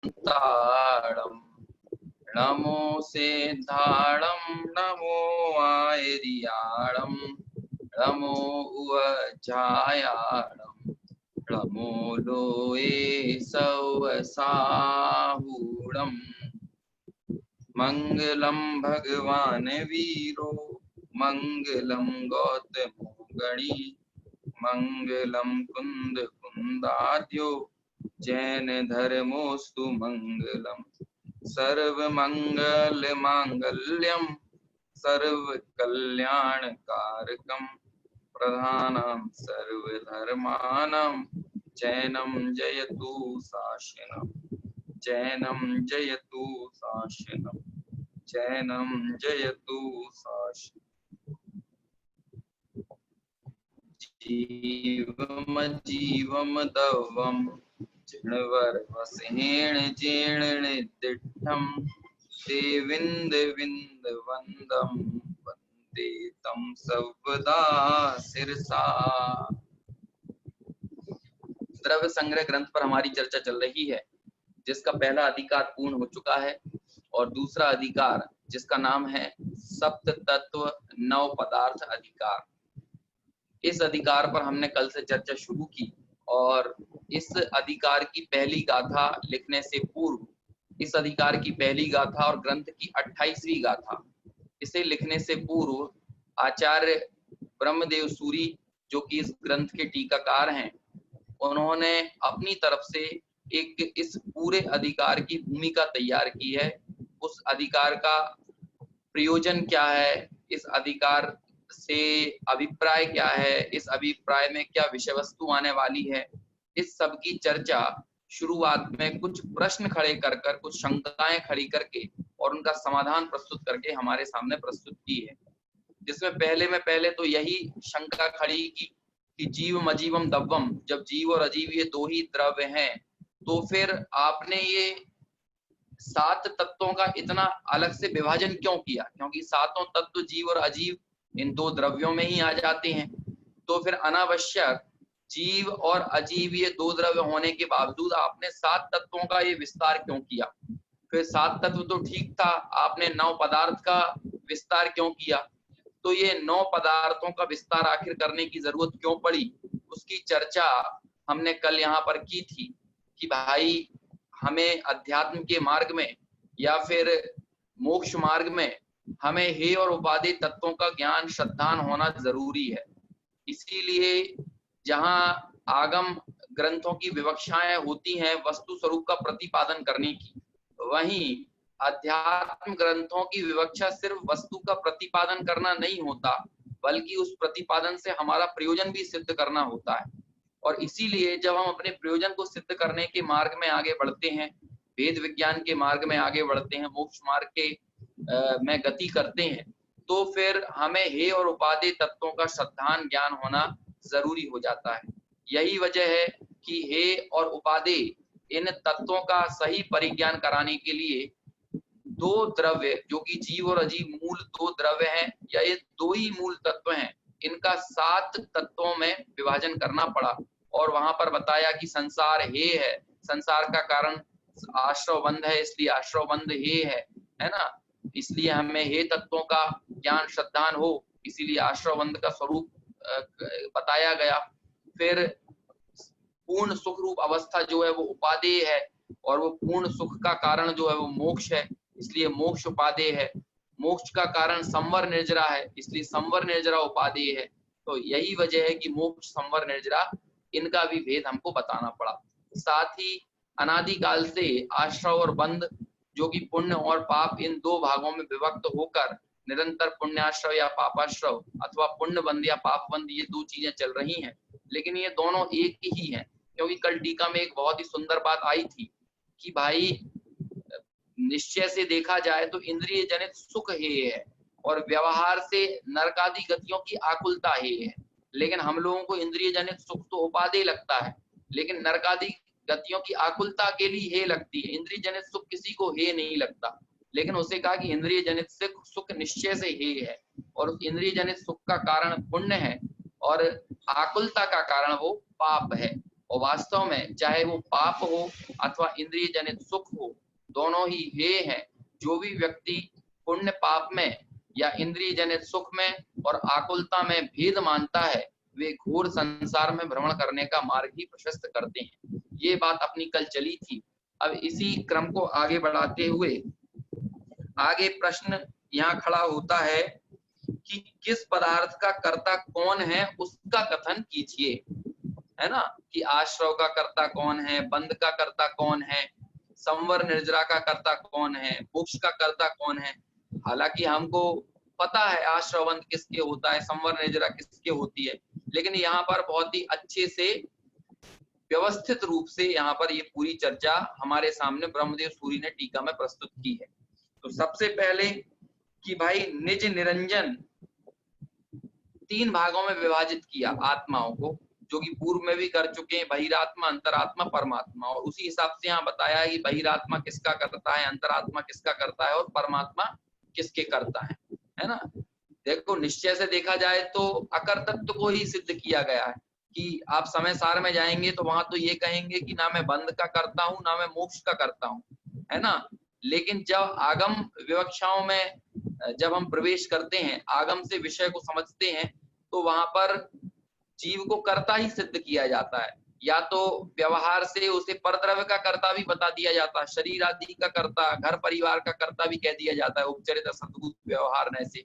ताड़म नमो सिद्धाणम नमो आयरियाणम नमो उवजायाणम नमो लोए सवसाहूणम मंगलम भगवान वीरो मंगलम गौतमो गणी मंगलम कुंद कुंदाद्यो जैन धर्मोस्तु मंगलम सर्व मंगल मांगल्यम सर्व कल्याण कारकम प्रधानम सर्वधर्मानां जैनम जयतु शासनम जैनम जयतु शासनम जैनम जयतु शासनम जीवम जीवम दवम जिणवर्वसेण जीर्ण दिठम ते विंद विंद वंदम वंदे तम सर्वदा सिरसा। द्रव्य संग्रह ग्रंथ पर हमारी चर्चा चल रही है, जिसका पहला अधिकार पूर्ण हो चुका है और दूसरा अधिकार जिसका नाम है सप्त तत्व नव पदार्थ अधिकार। इस अधिकार पर हमने कल से चर्चा शुरू की और इस अधिकार की पहली गाथा लिखने से पूर्व, इस अधिकार की पहली गाथा और ग्रंथ की 28वीं गाथा, इसे लिखने से पूर्व आचार्य ब्रह्मदेव सूरी जो कि इस ग्रंथ के टीकाकार हैं, उन्होंने अपनी तरफ से एक इस पूरे अधिकार की भूमिका तैयार की है। उस अधिकार का प्रयोजन क्या है, इस अधिकार से अभिप्राय क्या है, इस अभिप्राय में क्या विषय वस्तु आने वाली है, इस सब की चर्चा शुरुआत में कुछ प्रश्न खड़े कर कुछ शंकाएं खड़ी करके और उनका समाधान प्रस्तुत करके हमारे सामने प्रस्तुत की है। जिसमें पहले तो यही शंका खड़ी की कि जीवम अजीवम दव्वम, जब जीव और अजीव ये दो ही द्रव्य हैं तो फिर आपने ये 7 तत्वों का इतना अलग से विभाजन क्यों किया, क्योंकि सातों तत्व जीव और अजीव इन दो द्रव्यों में ही आ जाते हैं। तो फिर अनावश्यक जीव और अजीव ये दो द्रव्य होने के बावजूद आपने 7 तत्वों का ये विस्तार क्यों किया। फिर 7 तत्व तो ठीक था, आपने 9 पदार्थ का विस्तार क्यों किया। तो ये 9 पदार्थों का विस्तार आखिर करने की जरूरत क्यों पड़ी, उसकी चर्चा हमने कल यहाँ पर की थी कि भाई हमें अध्यात्म के मार्ग में या फिर मोक्ष मार्ग में हमें हे और उपादेय तत्वों का ज्ञान श्रद्धान होना जरूरी है। इसीलिए जहाँ आगम ग्रंथों की विवक्षाएं होती हैं वस्तु स्वरूप का प्रतिपादन करने की, वहीं अध्यात्म ग्रंथों की विवक्षा सिर्फ वस्तु का प्रतिपादन करना नहीं होता, बल्कि उस प्रतिपादन से हमारा प्रयोजन भी सिद्ध करना होता है। और इसीलिए जब हम अपने प्रयोजन को सिद्ध करने के मार्ग में आगे बढ़ते हैं, वेद विज्ञान के मार्ग में आगे बढ़ते हैं, मोक्ष मार्ग के में गति करते हैं, तो फिर हमें हे और उपादेय तत्वों का श्रद्धान ज्ञान होना जरूरी हो जाता है। यही वजह है कि हे और उपादेय इन तत्वों का सही परिज्ञान कराने के लिए दो द्रव्य जो कि जीव और अजीव मूल दो द्रव्य हैं या ये दो ही मूल तत्व हैं, इनका 7 तत्वों में विभाजन करना पड़ा। और वहां पर बताया कि संसार हे है, संसार का कारण आश्रव बंध है, इसलिए आश्रव बंध हे है ना, इसलिए हमें हे तत्वों का ज्ञान श्रद्धान हो, इसीलिए आश्रव बंध का स्वरूप बताया गया। फिर पूर्ण सुख रूप अवस्था जो है वो उपादेय है और वो पूर्ण सुख का कारण जो है वो मोक्ष है, इसलिए मोक्ष उपादेय है। मोक्ष का कारण संवर निर्जरा है, इसलिए संवर निर्जरा उपादेय है। तो यही वजह है कि मोक्ष संवर निर्जरा इनका भी भेद हमको बताना पड़ा। साथ ही अनादिकाल से आश्रव और बंध जो कि पुण्य और पाप इन दो भागों में विभक्त होकर निरंतर पुण्याश्रव या पापाश्रव अथवा पुण्य बंध या पाप बंध ये दो चीजें चल रही हैं, लेकिन ये दोनों एक ही हैं। क्योंकि कल टीका में एक बहुत ही सुंदर बात आई थी कि भाई निश्चय से देखा जाए तो इंद्रिय जनित सुख हे है और व्यवहार से नरकादि गतियों की आकुलता हे है, लेकिन हम लोगों को इंद्रिय जनित सुख तो उपादेय लगता है, लेकिन नरकादि गतियों की आकुलता के लिए हे लगती है। इंद्रिय जनित सुख किसी को हे नहीं लगता, लेकिन उसे कहा कि इंद्रिय जनित सुख निश्चय से हे है और उस इंद्रिय जनित सुख का कारण पुण्य है और आकुलता का कारण वो पाप है। और वास्तव में चाहे वो पाप हो अथवा इंद्रिय जनित सुख हो, दोनों ही हेय हैं। जो भी व्यक्ति पुण्य पाप में या इंद्रिय जनित सुख में और आकुलता में भेद मानता है, वे घोर संसार में भ्रमण करने का मार्ग ही प्रशस्त करते हैं। ये बात अपनी कल चली थी। अब इसी क्रम को आगे बढ़ाते हुए आगे प्रश्न यहाँ खड़ा होता है कि किस पदार्थ का कर्ता कौन है, उसका कथन कीजिए, है ना। कि आश्रव का कर्ता कौन है, बंध का कर्ता कौन है, संवर निर्जरा का कर्ता कौन है, मोक्ष का कर्ता कौन है। हालांकि हमको पता है आश्रव बंध किसके होता है, संवर निर्जरा किसके होती है, लेकिन यहाँ पर बहुत ही अच्छे से व्यवस्थित रूप से यहाँ पर ये पूरी चर्चा हमारे सामने ब्रह्मदेव सूरी ने टीका में प्रस्तुत की है। तो सबसे पहले कि भाई निज निरंजन 3 भागों में विभाजित किया आत्माओं को, जो कि पूर्व में भी कर चुके हैं, बहिरात्मा, अंतरात्मा, परमात्मा। और उसी हिसाब से यहाँ बताया है कि बहिरात्मा किसका करता है, अंतरात्मा किसका करता है और परमात्मा किसके करता है ना। देखो निश्चय से देखा जाए तो अकर तत्व को ही सिद्ध किया गया है कि आप समय सार में जाएंगे तो वहां तो ये कहेंगे कि ना मैं बंध का करता हूँ ना मैं मोक्ष का करता हूँ, है ना। लेकिन जब आगम विवक्षाओं में जब हम प्रवेश करते हैं, आगम से विषय को समझते हैं, तो वहां पर जीव को कर्ता ही सिद्ध किया जाता है। या तो व्यवहार से उसे परद्रव्य का कर्ता भी बता दिया जाता है, शरीर आदि का कर्ता, घर परिवार का कर्ता भी कह दिया जाता है उपचरित सद्भूत व्यवहार न से,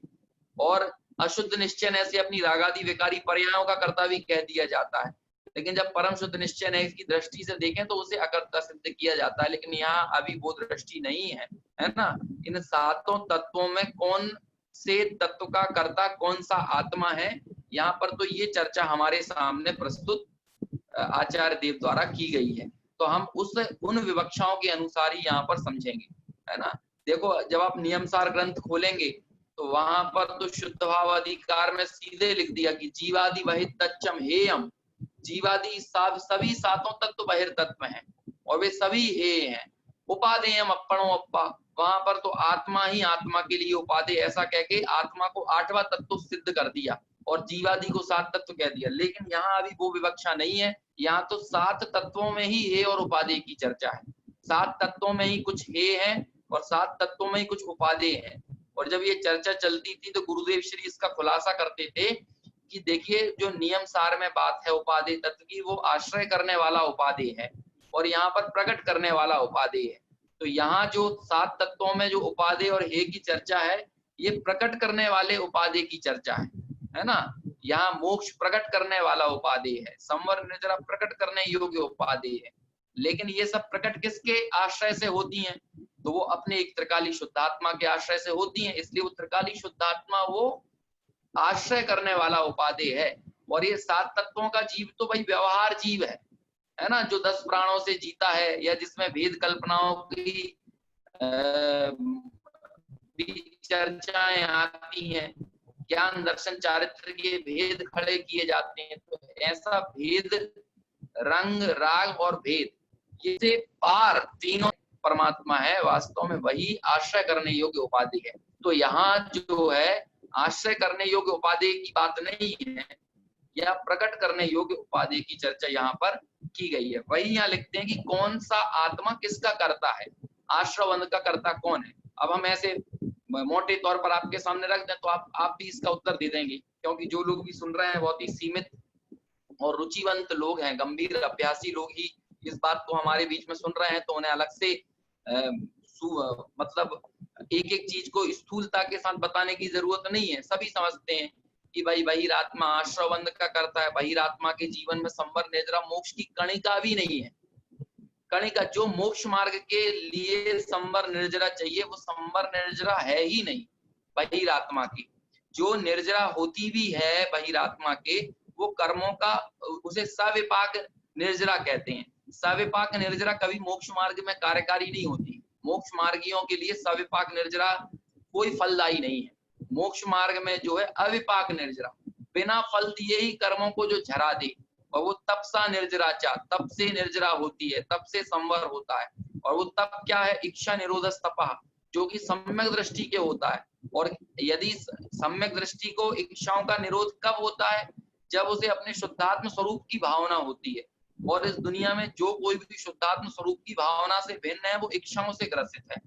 और अशुद्ध निश्चय न से अपनी रागादि विकारी पर्यायों का कर्ता भी कह दिया जाता है। लेकिन जब परम शुद्ध निश्चय न की दृष्टि से देखें तो उसे अकर्ता सिद्ध किया जाता है। लेकिन यहाँ अभी वो दृष्टि नहीं है ना। इन सातों तत्वों में कौन से तत्व का कर्ता कौन सा आत्मा है, यहाँ पर तो ये चर्चा हमारे सामने प्रस्तुत आचार्य देव द्वारा की गई है। तो हम उन विवक्षाओं के अनुसार ही यहाँ पर समझेंगे, है ना। देखो जब आप नियमसार ग्रंथ खोलेंगे तो वहां पर तो शुद्ध भाव अधिकार में सीधे लिख दिया कि जीवादि वहित तच्चम हेयम, जीवादि सभी सातों तत्व बहिर्तत्व हैं और वे सभी हे हैं। उपादेयम अपणो अपा, वहां पर तो आत्मा ही आत्मा के लिए उपादेय, ऐसा कह के आत्मा को 8वां तत्व सिद्ध कर दिया और जीवादि को 7 तत्व कह दिया। लेकिन यहाँ अभी वो विवक्षा नहीं है, यहाँ तो 7 तत्वों में ही हे और उपादेय की चर्चा है। 7 तत्वों में ही कुछ हे है और 7 तत्वों में ही कुछ उपादेय है। और जब ये चर्चा चलती थी तो गुरुदेव श्री इसका खुलासा करते थे कि देखिए जो नियम सार में बात है उपादेय तत्व की, वो आश्रय करने वाला उपादेय है और यहाँ पर प्रकट करने वाला उपादेय है। तो यहाँ जो 7 तत्वों में जो उपादेय और हे की चर्चा है, ये प्रकट करने वाले उपादेय की चर्चा है ना। यहाँ मोक्ष प्रकट करने वाला उपादेय है, संवर निर्जरा प्रकट करने योग्य उपादेय है। लेकिन ये सब प्रकट किसके आश्रय से होती हैं, तो वो अपने एक त्रिकाली शुद्धात्मा के आश्रय से होती हैं। इसलिए वो त्रिकाली शुद्धात्मा वो आश्रय करने वाला उपादेय है। और ये 7 तत्वों का जीव तो भाई व्यवहार जीव है ना, जो 10 प्राणों से जीता है या जिसमें भेद कल्पनाओं की चर्चाएं आती हैं, ज्ञान दर्शन चारित्र के भेद खड़े किए जाते हैं। तो ऐसा भेद, रंग, राग और भेद, ये से पार तीनों परमात्मा है, वास्तव में वही आश्रय करने योग्य उपाधि है। तो यहाँ जो है आश्रय करने योग्य उपाधि की बात नहीं है, या प्रकट करने योग्य उपाधि की चर्चा यहाँ पर की गई है। वही यहाँ लिखते हैं कि कौन सा आत्मा किसका करता है, आश्रवंद का कर्ता कौन है। अब हम ऐसे मोटे तौर पर आपके सामने रख दें तो आप भी इसका उत्तर दे देंगे, क्योंकि जो लोग भी सुन रहे हैं बहुत ही सीमित और रुचिवंत लोग हैं, गंभीर अभ्यासी लोग ही इस बात को हमारे बीच में सुन रहे हैं। तो उन्हें अलग से मतलब एक एक चीज को स्थूलता के साथ बताने की जरूरत नहीं है। सभी समझते हैं कि भाई बहिरात्मा आश्रवंद का करता है, बहिरात्मा के जीवन में संवर निर्जरा मोक्ष की कणिका भी नहीं है। कणिका जो मोक्ष मार्ग के लिए संवर निर्जरा चाहिए वो संवर निर्जरा है ही नहीं बहिरात्मा की। जो निर्जरा होती भी है बहिरात्मा के, वो कर्मों का, उसे सविपाक निर्जरा कहते हैं। सविपाक निर्जरा कभी मोक्ष मार्ग में कार्यकारी नहीं होती। मोक्ष मार्गियों के लिए सविपाक निर्जरा कोई फलदायी नहीं है। मोक्ष मार्ग में जो है अविपाक निर्जरा, बिना फल दिए ही कर्मों को जो झरा दे, और वो तपसा निर्जराचा, तप से निर्जरा होती है, तप से संवर होता है। और वो तप क्या है, इच्छा निरोधस तपा, जो कि सम्यक दृष्टि के होता है। और यदि सम्यक दृष्टि को इच्छाओं का निरोध कब होता है, जब उसे अपने शुद्धात्म स्वरूप की भावना होती है। और इस दुनिया में जो कोई भी शुद्धात्म स्वरूप की भावना से भिन्न है वो इच्छाओं से ग्रसित है।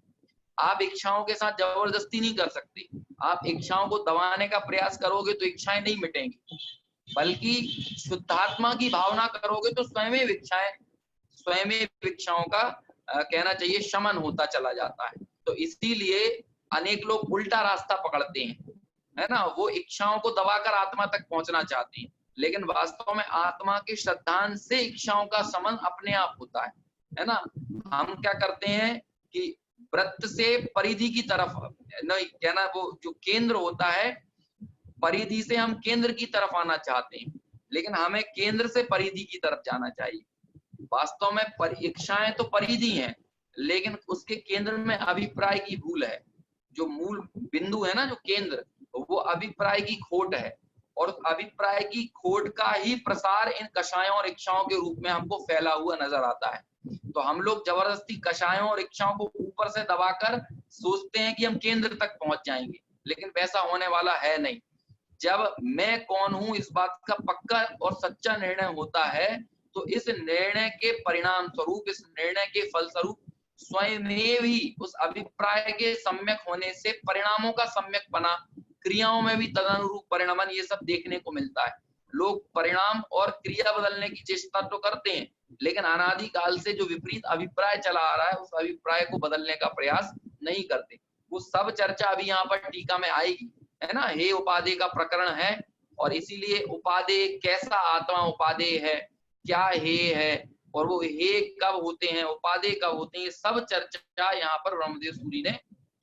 आप इच्छाओं के साथ जबरदस्ती नहीं कर सकते। आप इच्छाओं को दबाने का प्रयास करोगे तो इच्छाएं नहीं मिटेंगी, बल्कि शुद्धात्मा की भावना करोगे तो स्वयं इच्छाओं का कहना चाहिए शमन होता चला जाता है। तो इसीलिए अनेक लोग उल्टा रास्ता पकड़ते हैं, है ना, वो इच्छाओं को दबाकर आत्मा तक पहुंचना चाहते हैं, लेकिन वास्तव में आत्मा के श्रद्धांश से इच्छाओं का समन अपने आप होता है ना। हम क्या करते हैं कि वृत्त से परिधि की तरफ, नहीं कहना, वो जो केंद्र होता है, परिधि से हम केंद्र की तरफ आना चाहते हैं, लेकिन हमें केंद्र से परिधि की तरफ जाना चाहिए। वास्तव में इच्छाएं तो परिधि हैं, लेकिन उसके केंद्र में अभिप्राय की भूल है। जो मूल बिंदु है ना, जो केंद्र, वो अभिप्राय की खोट है, और अभिप्राय की खोट का ही प्रसार इन कषायों और इच्छाओं के रूप में हमको फैला हुआ नजर आता है। तो हम लोग जबरदस्ती कषायों और इच्छाओं को ऊपर से दबाकर सोचते हैं कि हम केंद्र तक पहुंच जाएंगे, लेकिन वैसा होने वाला है नहीं। जब मैं कौन हूं इस बात का पक्का और सच्चा निर्णय होता है, तो इस निर्णय के परिणाम स्वरूप, इस निर्णय के फलस्वरूप स्वयं ही उस अभिप्राय के सम्यक होने से परिणामों का सम्यक बना, क्रियाओं में भी तदनुरूप परिणमन, ये सब देखने को मिलता है। लोग परिणाम और क्रिया बदलने की चेष्टा तो करते हैं, लेकिन अनादिकाल से जो विपरीत अभिप्राय चला आ रहा है उस अभिप्राय को बदलने का प्रयास नहीं करते। वो सब चर्चा अभी यहाँ पर टीका में आएगी, है ना। हे उपादेय का प्रकरण है, और इसीलिए उपादेय कैसा आत्मा उपादेय है, क्या हे है, और वो हे कब होते हैं, उपादेय कब होते हैं, ये सब चर्चा यहाँ पर ब्रह्मदेव सूरी ने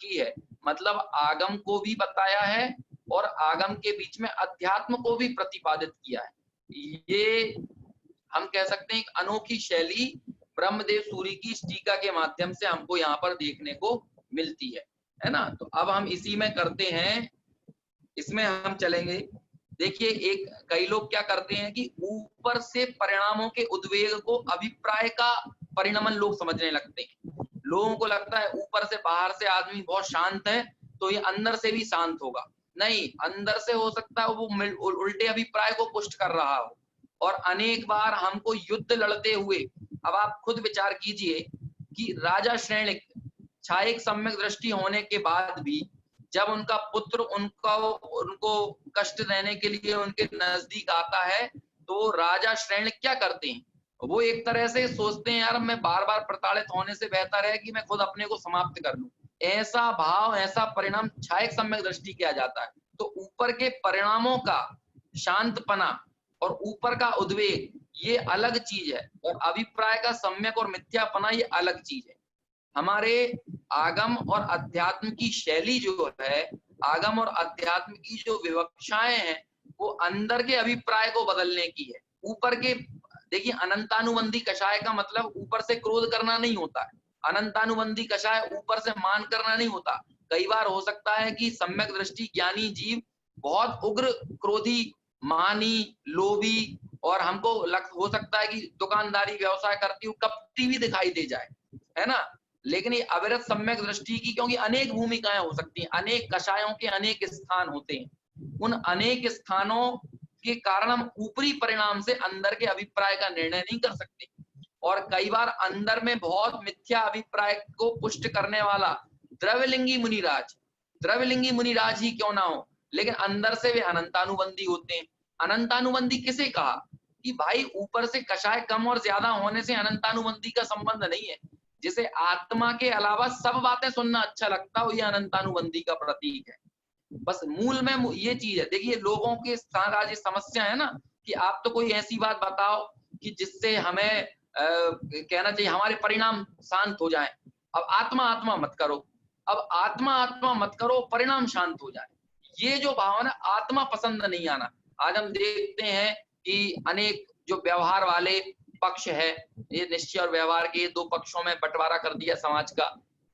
की है। मतलब आगम को भी बताया है और आगम के बीच में अध्यात्म को भी प्रतिपादित किया है। ये हम कह सकते हैं एक अनोखी शैली ब्रह्मदेव सूरी की टीका के माध्यम से हमको यहाँ पर देखने को मिलती है ना। तो अब हम इसी में करते हैं, इसमें हम चलेंगे। देखिए, एक कई लोग क्या करते हैं कि ऊपर से परिणामों के उद्वेग को अभिप्राय का परिणमन लोग समझने लगते हैं। लोगों को लगता है ऊपर से बाहर से आदमी बहुत शांत है तो ये अंदर से भी शांत होगा। नहीं, अंदर से हो सकता है वो उल्टे अभिप्राय को पुष्ट कर रहा हो। और अनेक बार हमको युद्ध लड़ते हुए, अब आप खुद विचार कीजिए कि राजा श्रेणिक छायक सम्यक दृष्टि होने के बाद भी जब उनका पुत्र उनको कष्ट देने के लिए उनके नजदीक आता है, तो राजा श्रेणिक क्या करते हैं, वो एक तरह से सोचते हैं यार मैं बार बार प्रताड़ित होने से बेहतर है कि मैं खुद अपने को समाप्त कर लूं। ऐसा भाव, ऐसा परिणाम छायक सम्यक दृष्टि किया जाता है। तो ऊपर के परिणामों का शांतपना और ऊपर का उद्वेग ये अलग चीज है, और अभिप्राय का सम्यक और मिथ्यापना ये अलग चीज है। हमारे आगम और अध्यात्म की शैली जो है, आगम और अध्यात्म की जो विवक्षाएं हैं, वो अंदर के अभिप्राय को बदलने की है। ऊपर के, देखिए, अनंतानुबंधी कषाय का मतलब ऊपर से क्रोध करना नहीं होता है। अनंतानुबंधी कषाय ऊपर से मान करना नहीं होता। कई बार हो सकता है कि सम्यक दृष्टि ज्ञानी जीव बहुत उग्र क्रोधी, मानी, लोभी, और हमको हो सकता है कि दुकानदारी व्यवसाय करती हुई कपटी भी दिखाई दे जाए, है ना। लेकिन ये अविरत सम्यक दृष्टि की, क्योंकि अनेक भूमिकाएं हो सकती हैं, अनेक कषायों के अनेक स्थान होते हैं, उन अनेक स्थानों के कारण हम ऊपरी परिणाम से अंदर के अभिप्राय का निर्णय नहीं कर सकते। और कई बार अंदर में बहुत मिथ्या अभिप्राय को पुष्ट करने वाला द्रव्यलिंगी मुनिराज ही क्यों ना हो, लेकिन अंदर से वे अनंतानुबंधी होते हैं। अनंतानुबंधी किसे कहा कि भाई ऊपर से कषाय कम और ज्यादा होने से अनंतानुबंधी का संबंध नहीं है। जिसे आत्मा के अलावा सब बातें सुनना अच्छा लगता हो, ये अनंतानुबंधी का प्रतीक है। बस मूल में ये चीज है। देखिए, लोगों के साथ आज ये समस्या है ना कि आप तो कोई ऐसी बात बताओ कि जिससे हमें कहना चाहिए हमारे परिणाम शांत हो जाए। अब आत्मा मत करो, अब आत्मा मत करो, परिणाम शांत हो जाए। ये जो भावना, आत्मा पसंद नहीं आना। आज हम देखते हैं कि अनेक जो व्यवहार वाले पक्ष है, ये निश्चय और व्यवहार के दो पक्षों में बंटवारा कर दिया समाज का।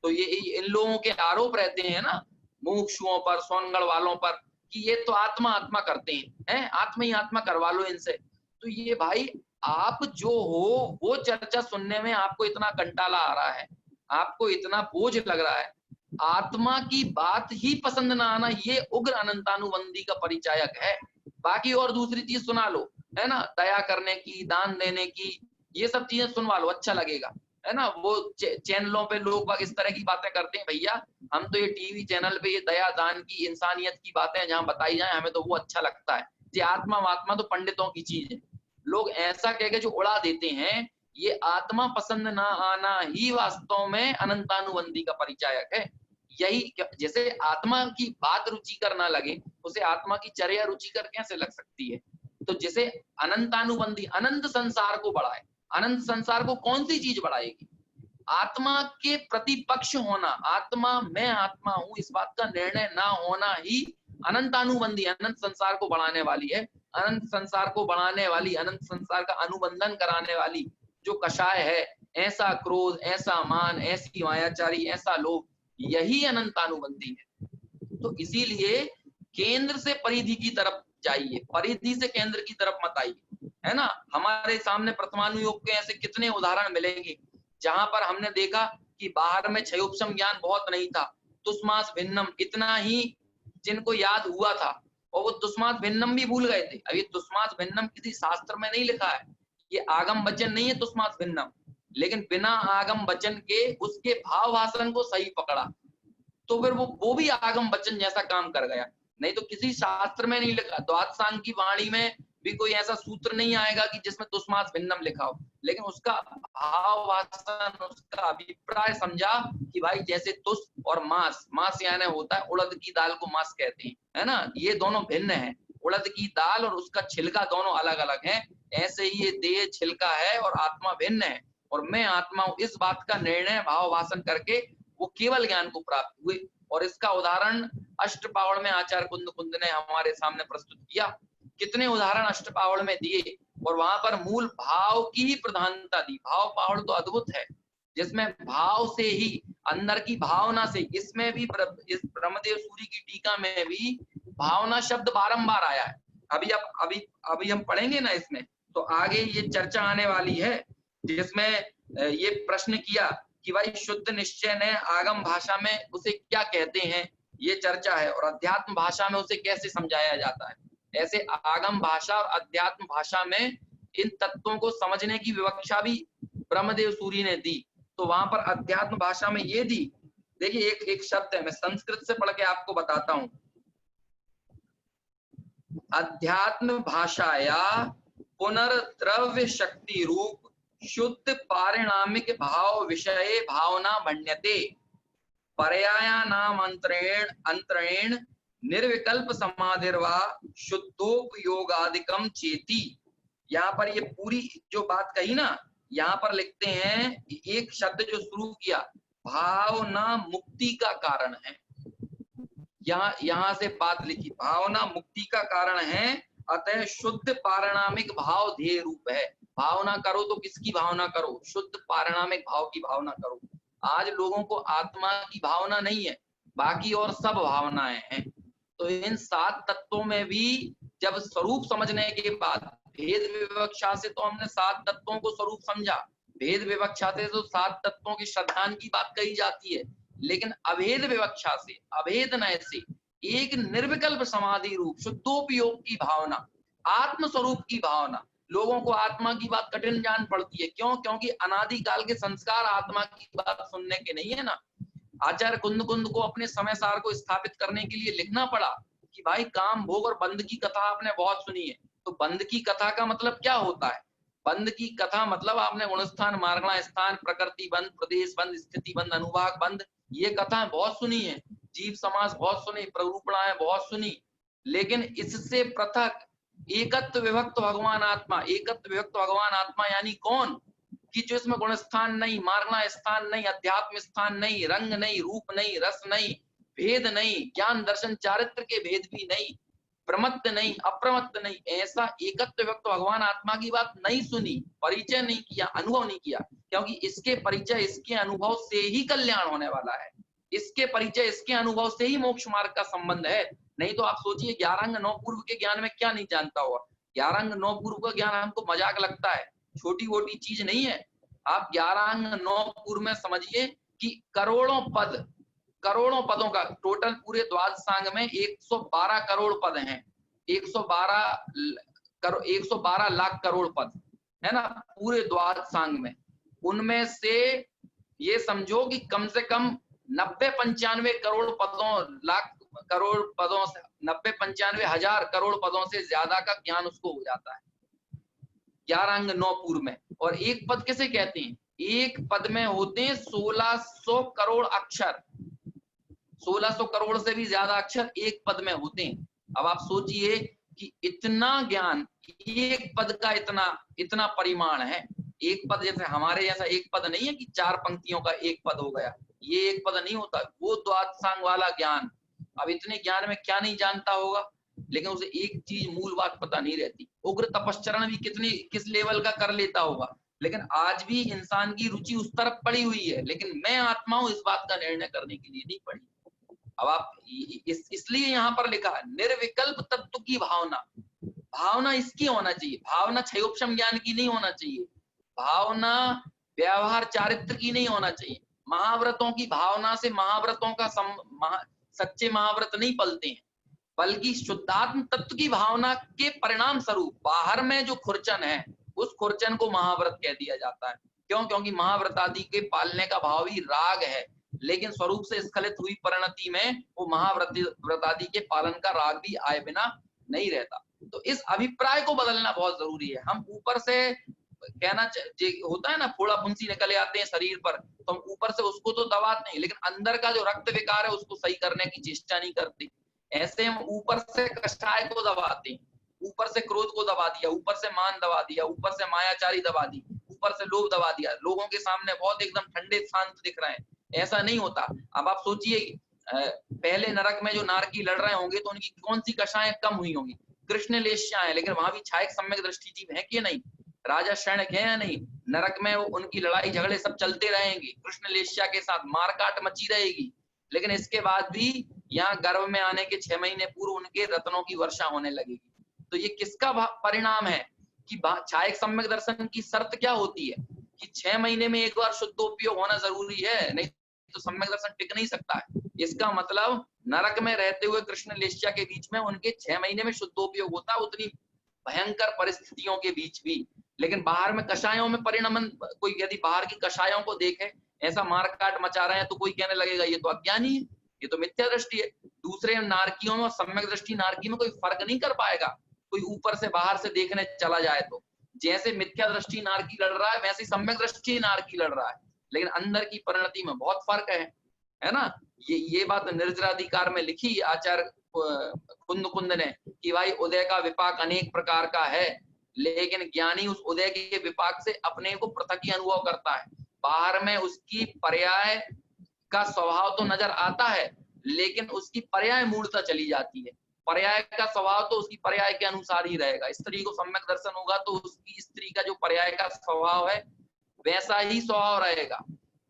तो ये इन लोगों के आरोप रहते हैं ना मुमुक्षुओं पर, सोनगढ़ वालों पर, कि ये तो आत्मा करते हैं, आत्मा ही आत्मा करवा लो इनसे। तो ये भाई, आप जो हो वो चर्चा सुनने में आपको इतना कंटाला आ रहा है, आपको इतना बोझ लग रहा है, आत्मा की बात ही पसंद ना आना, ये उग्र अनंतानुबंधी का परिचायक है। बाकी और दूसरी चीज सुना लो, है ना, दया करने की, दान देने की, ये सब चीजें सुनवा लो, अच्छा लगेगा, है ना। वो चैनलों पे लोग बाग इस तरह की बातें करते हैं, भैया हम तो ये टीवी चैनल पे ये दया दान की, इंसानियत की बातें जहां बताई जाए हमें तो वो अच्छा लगता है। ये आत्मा वात्मा तो पंडितों की चीज है। लोग ऐसा कह के जो उड़ा देते हैं, ये आत्मा पसंद ना आना ही वास्तव में अनंतानुबंधी का परिचायक है। यही जैसे आत्मा की बात रुचिकर ना लगे, उसे आत्मा की चर्या रुचिकर कैसे लग सकती है। तो जिसे अनंतानुबंधी, अनंत संसार को बढ़ाए, अनंत संसार को कौन सी चीज बढ़ाएगी? आत्मा के प्रतिपक्ष होना, आत्मा मैं आत्मा हूं इस बात का निर्णय ना होना ही अनंतानुबंधी, अनंत संसार को बढ़ाने वाली है। अनंत संसार को बढ़ाने वाली, अनंत संसार का अनुबंधन कराने वाली जो कषाय है, ऐसा क्रोध, ऐसा मान, ऐसी मायाचारी, ऐसा लोभ, यही अनंतानुबंधी है। तो इसीलिए केंद्र से परिधि की तरफ जाइए, परिधि से केंद्र की तरफ मत आइए, है ना। हमारे सामने प्रथमानुयोग के ऐसे कितने उदाहरण मिलेंगे जहां पर हमने देखा कि बाहर में क्षयोपशम ज्ञान बहुत नहीं था, तुष्मास भिन्नम इतना ही जिनको याद हुआ था, और वो तुष्मास भिन्नम भी भूल गए थे। अब ये तुष्मास भिन्नम किसी शास्त्र में नहीं लिखा है, ये आगम वचन नहीं है तुष्मास भिन्नम, लेकिन बिना आगम वचन के उसके भाव भाषण को सही पकड़ा, तो फिर वो भी आगम वचन जैसा काम कर गया। नहीं तो किसी शास्त्र में नहीं लिखा, द्वादशांग की वाणी में भी कोई ऐसा सूत्र नहीं आएगा कि जिसमें तुष्मास भिन्नम लिखा हो, लेकिन उसका भाव भाषण, उसका अभिप्राय समझा कि भाई जैसे तुष और मास, मास यानी होता है उड़द की दाल को मास कहते हैं, है ना, ये दोनों भिन्न है, उड़द की दाल और उसका छिलका दोनों अलग अलग है। ऐसे ही ये देह छिलका है और आत्मा भिन्न है, और मैं आत्मा हूं इस बात का निर्णय भाव भाषण करके वो केवल ज्ञान को प्राप्त हुए। और इसका उदाहरण अष्टपावड़ में आचार्य कुंद कुंद ने हमारे सामने प्रस्तुत किया। कितने उदाहरण अष्टपावड़ में दिए, और वहां पर मूल भाव की ही प्रधानता दी। भाव पावड़ तो अद्भुत है, जिसमें भाव से ही, अंदर की भावना से, इसमें भी इस ब्रह्मदेव सूरी की टीका में भी भावना शब्द बारंबार आया है। अभी हम पढ़ेंगे ना इसमें, तो आगे ये चर्चा आने वाली है, जिसमें ये प्रश्न किया कि भाई शुद्ध निश्चय ने आगम भाषा में उसे क्या कहते हैं, ये चर्चा है, और अध्यात्म भाषा में उसे कैसे समझाया जाता है। ऐसे आगम भाषा और अध्यात्म भाषा में इन तत्वों को समझने की विवक्षा भी ब्रह्मदेव सूरी ने दी। तो वहां पर अध्यात्म भाषा में ये दी, देखिए एक शब्द है, मैं संस्कृत से पढ़ के आपको बताता हूं। अध्यात्म भाषाया पुनर्द्रव्य शक्ति रूप शुद्ध पारिणामिक भाव विषय भावना भण्यते पर्यायानाम अंतरेण निर्विकल्प समाधिर्वा शुद्धोपयोगादिकम चेती। यहाँ पर ये पूरी जो बात कही ना, यहाँ पर लिखते हैं एक शब्द जो शुरू किया, भावना मुक्ति का कारण है। यहाँ से बात लिखी, भावना मुक्ति का कारण है, अतः शुद्ध पारिणामिक भाव ध्येय रूप है। भावना करो तो किसकी भावना करो? शुद्ध पारिणामिक भाव की भावना करो। आज लोगों को आत्मा की भावना नहीं है, बाकी और सब भावनाएं हैं। तो इन 7 तत्वों में भी जब स्वरूप समझने के बाद, भेद विवक्षा से तो हमने 7 तत्वों को स्वरूप समझा, भेद विवक्षा से तो 7 तत्वों की श्रद्धान की बात कही जाती है, लेकिन अभेद विवक्षा से, अभेद नय से एक निर्विकल्प समाधि रूप शुद्धोपयोग की भावना, आत्म स्वरूप की भावना। लोगों को आत्मा की बात कठिन जान पड़ती है, क्यों? क्योंकि अनादिकाल के संस्कार आत्मा की बात सुनने के नहीं है ना। आचार्य कुंद कुंद को अपने समय सार को स्थापित करने के लिए लिखना पड़ा कि भाई काम भोग और बंध की कथा आपने बहुत सुनी है, तो बंध की कथा का मतलब क्या होता है? बंध की कथा मतलब आपने गुणस्थान, मार्गणा स्थान, प्रकृति बंध, प्रदेश बंध, स्थिति बंध, अनुभाग बंध, ये कथाएं बहुत सुनी है, जीव समास बहुत सुनी, प्ररूपणाएं बहुत सुनी। लेकिन इससे पृथक एकत्व विभक्त भगवान आत्मा, एकत्व विभक्त भगवान आत्मा यानी कौन? कि जो इसमें गुण स्थान नहीं, मार्गणा स्थान नहीं, अध्यात्म स्थान नहीं, रंग नहीं, रूप नहीं, रस नहीं, भेद नहीं, ज्ञान दर्शन चारित्र के भेद भी नहीं, प्रमत्त नहीं, अप्रमत्त नहीं, ऐसा एकत्व विभक्त भगवान आत्मा की बात नहीं सुनी, परिचय नहीं किया, अनुभव नहीं किया। क्योंकि इसके परिचय, इसके अनुभव से ही कल्याण होने वाला है, इसके परिचय, इसके अनुभव से ही मोक्ष मार्ग का संबंध है। नहीं तो आप सोचिए 11 अंग 9 पूर्व के ज्ञान में क्या नहीं जानता होगा। 11 अंग 9 पूर्व का ज्ञान हमको मजाक लगता है, छोटी मोटी चीज नहीं है। आप 11 अंग 9 पूर्व में समझिए कि करोड़ों पद, करोड़ों पदों का टोटल पूरे द्वादशांग में 112 करोड़ पद हैं, 112 लाख करोड़ पद। है ना, पूरे द्वादशांग में, उनमें से ये समझो कि कम से कम 90-95 करोड़ पदों, लाख करोड़ पदों से 90-95 हजार करोड़ पदों से ज्यादा का ज्ञान उसको हो जाता है 11 अंग 9 पूर्व में। और एक पद किसे कहते हैं? एक पद में होते हैं 1600 करोड़ अक्षर, 1600 करोड़ से भी ज्यादा अक्षर एक पद में होते हैं। अब आप सोचिए कि इतना ज्ञान एक पद का इतना परिमाण है। एक पद जैसे हमारे जैसा एक पद नहीं है कि 4 पंक्तियों का एक पद हो गया, ये एक पद नहीं होता, वो द्वादशांग वाला ज्ञान। अब इतने ज्ञान में क्या नहीं जानता होगा, लेकिन उसे एक चीज मूल बात पता नहीं रहती, उग्र तपश्चरण भी किस लेवल का कर लेता होगा, लेकिन आज भी इंसान की रुचि उस तरफ पड़ी हुई है, लेकिन मैं आत्मा हूं इस बात का निर्णय करने के लिए नहीं पड़ी। अब आप इसलिए यहाँ पर लिखा निर्विकल्प तत्व की भावना, भावना इसकी होना चाहिए, भावना क्षयोपशम ज्ञान की नहीं होना चाहिए, भावना व्यवहार चारित्र की नहीं होना चाहिए। महाव्रतों की भावना से महाव्रतों का सच्चे महाव्रत नहीं पलते हैं, बल्कि शुद्धात्म तत्व की भावना के परिणाम स्वरूप बाहर में जो खुरचन है उस खुरचन को महाव्रत कह दिया जाता है। क्यों? क्योंकि महाव्रत आदि के पालने का भाव ही राग है, लेकिन स्वरूप से स्खलित हुई परिणति में वो महाव्रत आदि के पालन का राग भी आए बिना नहीं रहता। तो इस अभिप्राय को बदलना बहुत जरूरी है। हम ऊपर से कहना होता है ना, फोड़ा फुंसी निकले आते हैं शरीर पर, तो हम ऊपर से उसको तो दबाते हैं, लेकिन अंदर का जो रक्त विकार है उसको सही करने की चेष्टा नहीं करते। ऐसे हम ऊपर से कषाय को दबाते हैं, ऊपर से क्रोध को दबा दिया, ऊपर से मान दबा दिया, ऊपर से मायाचारी दबा दी, ऊपर से लोभ दबा दिया, लोगों के सामने बहुत एकदम ठंडे शांत दिख रहे हैं, ऐसा नहीं होता। अब आप सोचिए पहले नरक में जो नारकी लड़ रहे होंगे तो उनकी कौन सी कषाएं कम हुई होंगी? कृष्ण लेश्या है, लेकिन वहां भी छायक सम्यक दृष्टि जीव है कि नहीं, राजा शरणक है या नहीं? नरक में उनकी लड़ाई झगड़े सब चलते रहेंगे, कृष्ण लेश्या के साथ मारकाट मची रहेगी, लेकिन इसके बाद भी यहाँ गर्भ में आने के 6 महीने पूर्व उनके रत्नों की वर्षा होने लगेगी। तो ये किसका परिणाम है कि छायक सम्यक दर्शन की शर्त क्या होती है कि 6 महीने में एक बार शुद्धोपयोग होना जरूरी है, नहीं तो सम्यक दर्शन टिक नहीं सकता है। इसका मतलब नरक में रहते हुए कृष्ण लेश्या के बीच में उनके 6 महीने में शुद्धोपयोग होता है, उतनी भयंकर परिस्थितियों के बीच भी। लेकिन बाहर में कषायों में परिणमन, कोई यदि बाहर की कषायों को देखे ऐसा मारकाट मचा रहे हैं तो कोई कहने लगेगा ये तो अज्ञानी है, ये तो मिथ्या दृष्टि है। दूसरे नारकियों में और सम्यक दृष्टि नारकी में कोई फर्क नहीं कर पाएगा, कोई ऊपर से बाहर से देखने चला जाए तो। जैसे मिथ्या दृष्टि नारकी लड़ रहा है वैसे सम्यक दृष्टि नारकी लड़ रहा है, लेकिन अंदर की परिणति में बहुत फर्क है ना। ये बात निर्जराधिकार में लिखी आचार्य कुंद ने कि भाई उदय का विपाक अनेक प्रकार का है, लेकिन ज्ञानी उस उदय के विपाक से अपने को पृथक ही अनुभव करता है। बाहर में उसकी पर्याय का स्वभाव तो नजर आता है, लेकिन उसकी पर्याय मूलता चली जाती है। पर्याय का स्वभाव तो उसकी पर्याय के अनुसार ही रहेगा। स्त्री को सम्यक दर्शन होगा तो उसकी स्त्री का जो पर्याय का स्वभाव है वैसा ही स्वभाव रहेगा,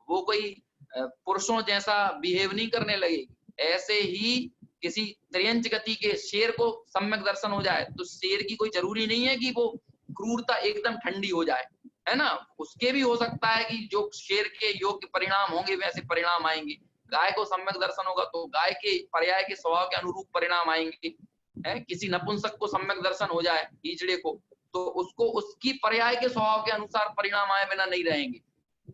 वो कोई पुरुषों जैसा बिहेव नहीं करने लगेगी। ऐसे ही किसी त्रियंच गति के शेर को सम्यक दर्शन हो जाए तो शेर की कोई जरूरी नहीं है कि वो क्रूरता एकदम ठंडी हो जाए, है ना, उसके भी हो सकता है कि जो शेर के योग्य परिणाम होंगे वैसे परिणाम आएंगे। गाय को सम्यक दर्शन होगा तो गाय के पर्याय के स्वभाव के अनुरूप परिणाम आएंगे। किसी नपुंसक को सम्यक दर्शन हो जाए हीजड़े को तो उसको उसकी पर्याय के स्वभाव के अनुसार परिणाम आए बिना नहीं रहेंगे,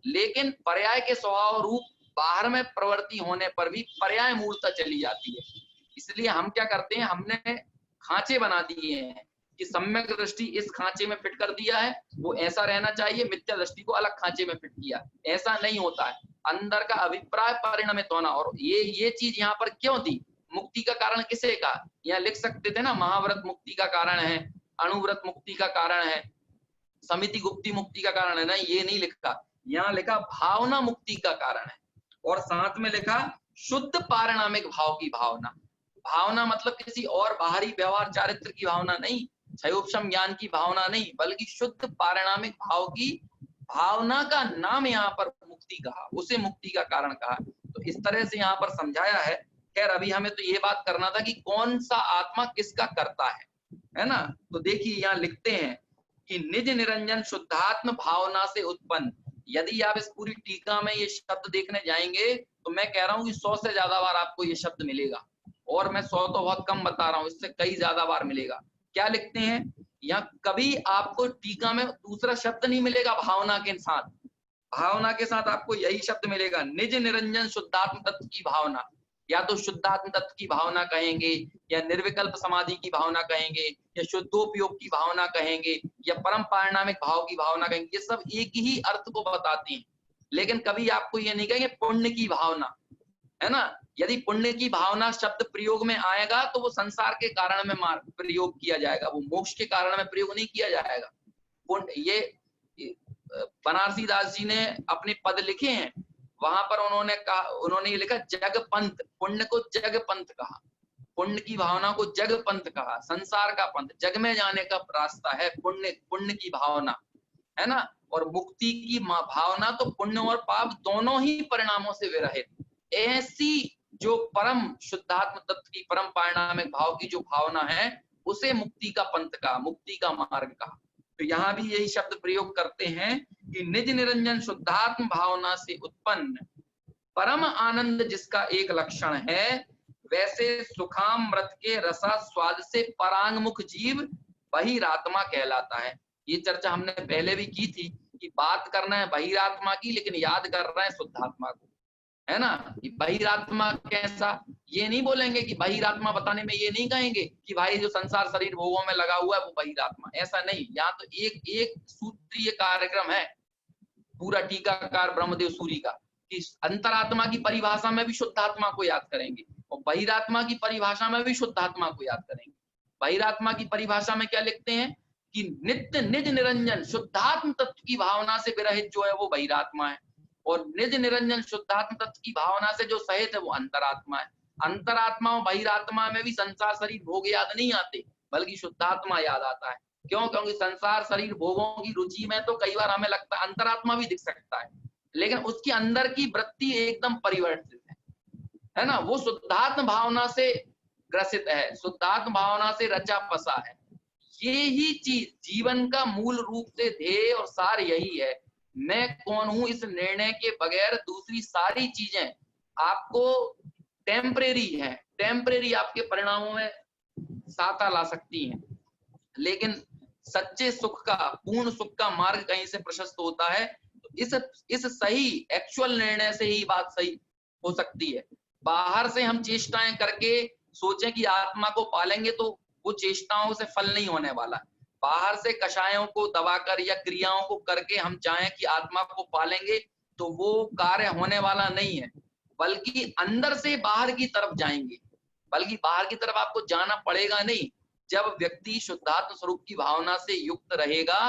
लेकिन पर्याय के स्वभाव रूप बाहर में प्रवृत्ति होने पर भी पर्याय मूलता चली जाती है। इसलिए हम क्या करते हैं, हमने खांचे बना दिए हैं कि सम्यक दृष्टि इस खांचे में फिट कर दिया है, वो ऐसा रहना चाहिए, मिथ्या दृष्टि को अलग खांचे में फिट किया, ऐसा नहीं होता है। अंदर का अभिप्राय परिणमित होना। और ये चीज यहाँ पर क्यों थी? मुक्ति का कारण किसे का? यहाँ लिख सकते थे ना, महाव्रत मुक्ति का कारण है, अणुव्रत मुक्ति का कारण है, समिति गुप्ती मुक्ति का कारण है। ना, ये नहीं लिखा, यहाँ लिखा भावना मुक्ति का कारण है, और साथ में लिखा शुद्ध पारिणामिक भाव की भावना। भावना मतलब किसी और बाहरी व्यवहार चारित्र की भावना नहीं, क्षयोपशम ज्ञान की भावना नहीं, बल्कि शुद्ध पारिणामिक भाव की भावना का नाम यहाँ पर मुक्ति कहा, उसे मुक्ति का कारण कहा। तो इस तरह से यहाँ पर समझाया है। खैर अभी हमें तो ये बात करना था कि कौन सा आत्मा किसका करता है ना। तो देखिए यहाँ लिखते हैं कि निज निरंजन शुद्धात्म भावना से उत्पन्न। यदि आप इस पूरी टीका में ये शब्द देखने जाएंगे तो मैं कह रहा हूँ कि 100 से ज्यादा बार आपको ये शब्द मिलेगा, और मैं 100 तो बहुत कम बता रहा हूँ, इससे कई ज्यादा बार मिलेगा। क्या लिखते हैं? यहाँ कभी आपको टीका में दूसरा शब्द नहीं मिलेगा भावना के साथ। भावना के साथ आपको यही शब्द मिलेगा, निज निरंजन शुद्धात्म तत्व की भावना। या तो शुद्धात्म तत्व की भावना कहेंगे, या निर्विकल्प समाधि की भावना कहेंगे, या शुद्धोपयोग की भावना कहेंगे, या परम पारिणामिक भाव की भावना कहेंगे। ये सब एक ही अर्थ को बताते हैं, लेकिन कभी आपको ये नहीं कहेंगे पुण्य की भावना, है ना। यदि पुण्य की भावना शब्द प्रयोग में आएगा तो वो संसार के कारण में प्रयोग किया जाएगा, वो मोक्ष के कारण में प्रयोग नहीं किया जाएगा। पुण्य, ये बनारसी दास जी ने अपने पद लिखे हैं, वहां पर उन्होंने कहा, उन्होंने ये लिखा जग पंथ, पुण्य को जग पंथ कहा, पुण्य की भावना को जग पंथ कहा, संसार का पंथ, जग में जाने का रास्ता है पुण्य, पुण्य की भावना, है ना। और मुक्ति की भावना तो पुण्य और पाप दोनों ही परिणामों से विरहित, ऐसी जो परम शुद्धात्म तत्व की परम पारिणामिक भाव की जो भावना है, उसे मुक्ति का पंथ कहा, मुक्ति का मार्ग कहा। तो यहाँ भी यही शब्द प्रयोग करते हैं कि निज निरंजन शुद्धात्म भावना से उत्पन्न परम आनंद जिसका एक लक्षण है, वैसे सुखामृत के रसा स्वाद से परांगमुख जीव बहिरात्मा कहलाता है। ये चर्चा हमने पहले भी की थी कि बात करना है बहिरात्मा की, लेकिन याद कर रहे हैं शुद्धात्मा को, है ना। बहिरात्मा कैसा, ये नहीं बोलेंगे कि बहिरात्मा बताने में ये नहीं कहेंगे कि भाई जो संसार शरीर भोगों में लगा हुआ है वो बहिरात्मा, ऐसा नहीं। यहाँ तो एक एक सूत्रीय कार्यक्रम है पूरा टीकाकार ब्रह्मदेव सूरी का, कि अंतरात्मा की परिभाषा में भी शुद्धात्मा को याद करेंगे और बहिरात्मा की परिभाषा में भी शुद्धात्मा को याद करेंगे। बहिरात्मा की परिभाषा में क्या लिखते हैं कि नित्य निज निरंजन शुद्धात्म तत्व की भावना से विरहित जो है वो बहिरात्मा है, और निज निरंजन शुद्धात्म तत्व की भावना से जो सहित है वो अंतरात्मा है। अंतरात्मा और बहिरात्मा में भी संसार शरीर भोग याद नहीं आते, बल्कि शुद्धात्मा याद आता है। क्यों? क्योंकि संसार शरीर भोगों की रुचि में तो कई बार हमें लगता है अंतरात्मा भी दिख सकता है, लेकिन उसके अंदर की वृत्ति एकदम परिवर्तित है ना। वो शुद्धात्म भावना से ग्रसित है, शुद्धात्म भावना से रचा बसा है। ये ही चीज जीवन का मूल रूप से ध्येय और सार यही है। मैं कौन हूं इस निर्णय के बगैर दूसरी सारी चीजें आपको टेम्परेरी है, टेम्परेरी आपके परिणामों में साता ला सकती हैं, लेकिन सच्चे सुख का, पूर्ण सुख का मार्ग कहीं से प्रशस्त होता है। तो इस सही एक्चुअल निर्णय से ही बात सही हो सकती है। बाहर से हम चेष्टाएं करके सोचें कि आत्मा को पालेंगे तो वो चेष्टाओं से फल नहीं होने वाला। बाहर से कषायों को दबाकर या क्रियाओं को करके हम चाहें कि आत्मा को पालेंगे तो वो कार्य होने वाला नहीं है, बल्कि अंदर से बाहर की तरफ जाएंगे, बल्कि बाहर की तरफ आपको जाना पड़ेगा नहीं। जब व्यक्ति शुद्धात्म स्वरूप की भावना से युक्त रहेगा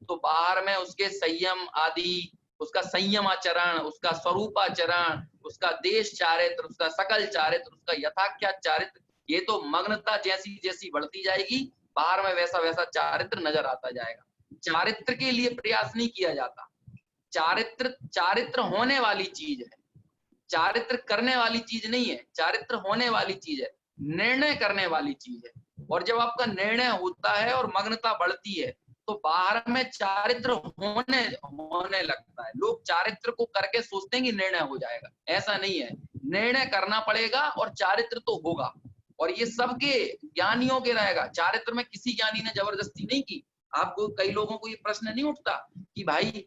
तो बाहर में उसके संयम आदि, उसका संयम आचरण, उसका स्वरूपाचरण, उसका देश चारित्र, उसका सकल चारित्र, उसका यथाख्यात चारित्र, ये तो मग्नता जैसी जैसी बढ़ती जाएगी बाहर में वैसा वैसा चारित्र नजर आता जाएगा। चारित्र के लिए प्रयास नहीं किया जाता, चारित्र होने वाली चीज है, चारित्र करने वाली चीज नहीं है, चारित्र होने वाली चीज है, निर्णय करने वाली चीज है। और जब आपका निर्णय होता है और मग्नता बढ़ती है तो बाहर में चारित्र होने लगता है। लोग चारित्र को करके सोचते हैं कि निर्णय हो जाएगा, ऐसा नहीं है। निर्णय करना पड़ेगा और चारित्र तो होगा, और ये सबके ज्ञानियों के रहेगा। चारित्र में किसी ज्ञानी ने जबरदस्ती नहीं की। आपको कई लोगों को ये प्रश्न नहीं उठता कि भाई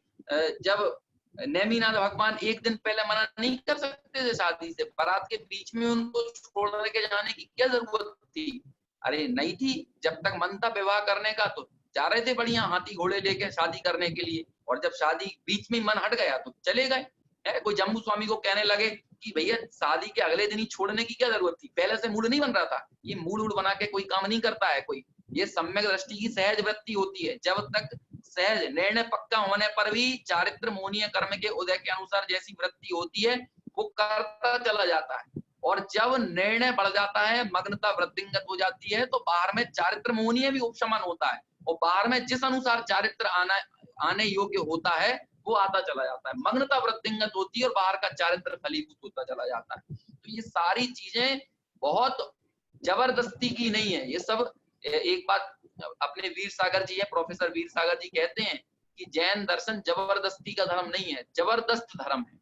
जब नेमिनाथ भगवान एक दिन पहले मना नहीं कर सकते थे शादी से, बारात के बीच में उनको छोड़ के जाने की क्या जरूरत थी? अरे नहीं थी, जब तक मन था विवाह करने का तो जा रहे थे बढ़िया हाथी घोड़े लेके शादी करने के लिए, और जब शादी बीच में मन हट गया तो चले गए। कोई जम्बू स्वामी को कहने लगे कि भैया शादी के अगले दिन ही छोड़ने की क्या जरूरत थी, पहले से मूड नहीं बन रहा था? ये मूड बना के कोई काम नहीं करता है कोई। ये सम्यक दृष्टि की सहज वृत्ति होती है। जब तक सहज निर्णय पक्का होने पर भी चारित्र मोहनीय कर्म के उदय के अनुसार जैसी वृत्ति होती है वो करता चला जाता है, और जब निर्णय बढ़ जाता है, मग्नता वृद्धिंगत हो जाती है, तो बाहर में चारित्र मोहनीय भी उपशमन होता है, और बाहर में जिस अनुसार चारित्र आने योग्य होता है वो आता चला जाता है। मग्नता वृद्धिंगत होती है और बाहर का चारित्र फलीभूत होता चला जाता है। तो ये सारी चीजें बहुत जबरदस्ती की नहीं है। ये सब एक बात अपने वीर सागर जी है, प्रोफेसर वीर सागर जी कहते हैं कि जैन दर्शन जबरदस्ती का धर्म नहीं है, जबरदस्त धर्म है,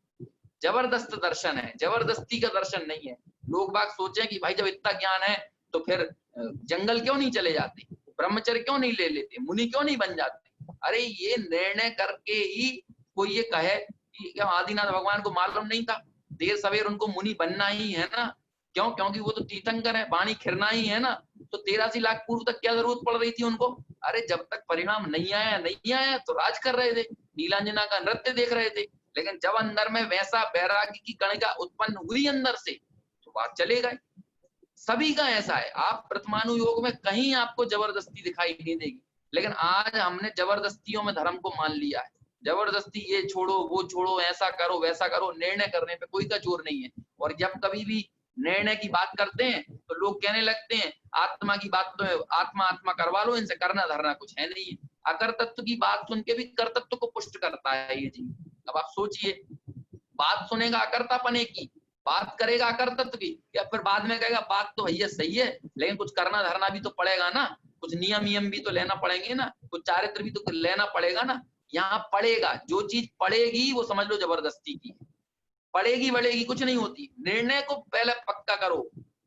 जबरदस्त दर्शन है, जबरदस्ती का दर्शन नहीं है। लोग बाग सोचे कि भाई जब इतना ज्ञान है तो फिर जंगल क्यों नहीं चले जाते, ब्रह्मचर्य क्यों नहीं ले लेते, मुनि क्यों नहीं बन जाते? अरे ये निर्णय करके ही कोई ये कहे कि क्या आदिनाथ भगवान को मालूम नहीं था, देर सवेर उनको मुनि बनना ही है ना। क्यों? क्योंकि वो तो तीर्थंकर है, वाणी खिरना ही है ना। तो 83 लाख पूर्व तक क्या जरूरत पड़ रही थी उनको? अरे जब तक परिणाम नहीं आया तो राज कर रहे थे, नीलांजना का नृत्य देख रहे थे। लेकिन जब अंदर में वैसा वैराग्य की कणिका उत्पन्न हुई अंदर से, तो बात चलेगा। सभी का ऐसा है। आप प्रथमानुयोग में कहीं आपको जबरदस्ती दिखाई नहीं देगी, लेकिन आज हमने जबरदस्तियों में धर्म को मान लिया है। जबरदस्ती ये छोड़ो वो छोड़ो, ऐसा करो वैसा करो, निर्णय करने पे कोई का जोर नहीं है। और जब कभी भी निर्णय की बात करते हैं तो लोग कहने लगते हैं आत्मा की बात तो आत्मा आत्मा करवा लो, इनसे करना धरना कुछ है नहीं है। अकर तत्व की बात सुन के भी कर तत्व को पुष्ट करता है ये जी। अब आप सोचिए, बात सुनेगा अकर्तापने की, बात करेगा अकर तत्व की, या फिर बाद में कहेगा बात तो भैया सही है लेकिन कुछ करना धरना भी तो पड़ेगा ना, कुछ नियम भी तो लेना पड़ेंगे ना, कुछ चारित्र भी तो लेना पड़ेगा ना। यहाँ पड़ेगा, जो चीज पड़ेगी वो समझ लो जबरदस्ती की है। पड़ेगी बढ़ेगी कुछ नहीं होती। निर्णय को पहले पक्का करो,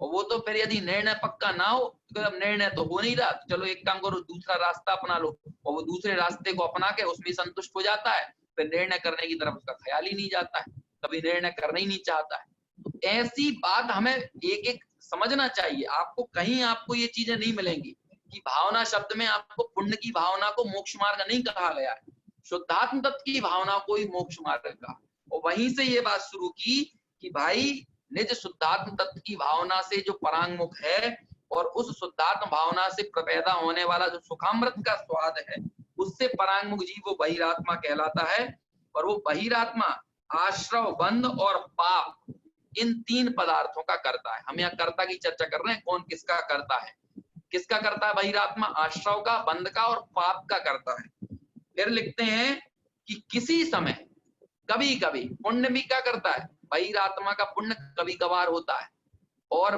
और वो तो फिर यदि निर्णय पक्का ना हो तो अब निर्णय तो हो नहीं रहा, तो चलो एक काम करो, दूसरा रास्ता अपना लो। और वो दूसरे रास्ते को अपना के उसमें संतुष्ट हो जाता है, फिर निर्णय करने की तरफ उसका ख्याल ही नहीं जाता है, कभी निर्णय करना ही नहीं चाहता है। तो ऐसी बात हमें एक एक समझना चाहिए। आपको कहीं आपको ये चीजें नहीं मिलेंगी कि भावना शब्द में आपको पुण्य की भावना को मोक्ष मार्ग नहीं कहा गया है, शुद्धात्म तत्व की भावना को ही मोक्ष मार्ग कहा। और वहीं से ये बात शुरू की कि भाई निज शुद्धात्म तत्व की भावना से जो परांगमुख है, और उस शुद्धात्म भावना से पैदा होने वाला जो सुखामृत का स्वाद है, उससे परांगमुख जीव वो बहिरात्मा कहलाता है। और वो बहिरात्मा आश्रव, बंध और पाप, इन 3 पदार्थों का करता है। हम यहाँ कर्ता की चर्चा कर रहे हैं, कौन किसका करता है। किसका करता है? बहिरात्मा आश्रव का, बंध का और पाप का करता है। फिर लिखते हैं कि किसी समय कभी कभी पुण्य भी क्या करता है? बहिरात्मा का पुण्य कभी कभार होता है, और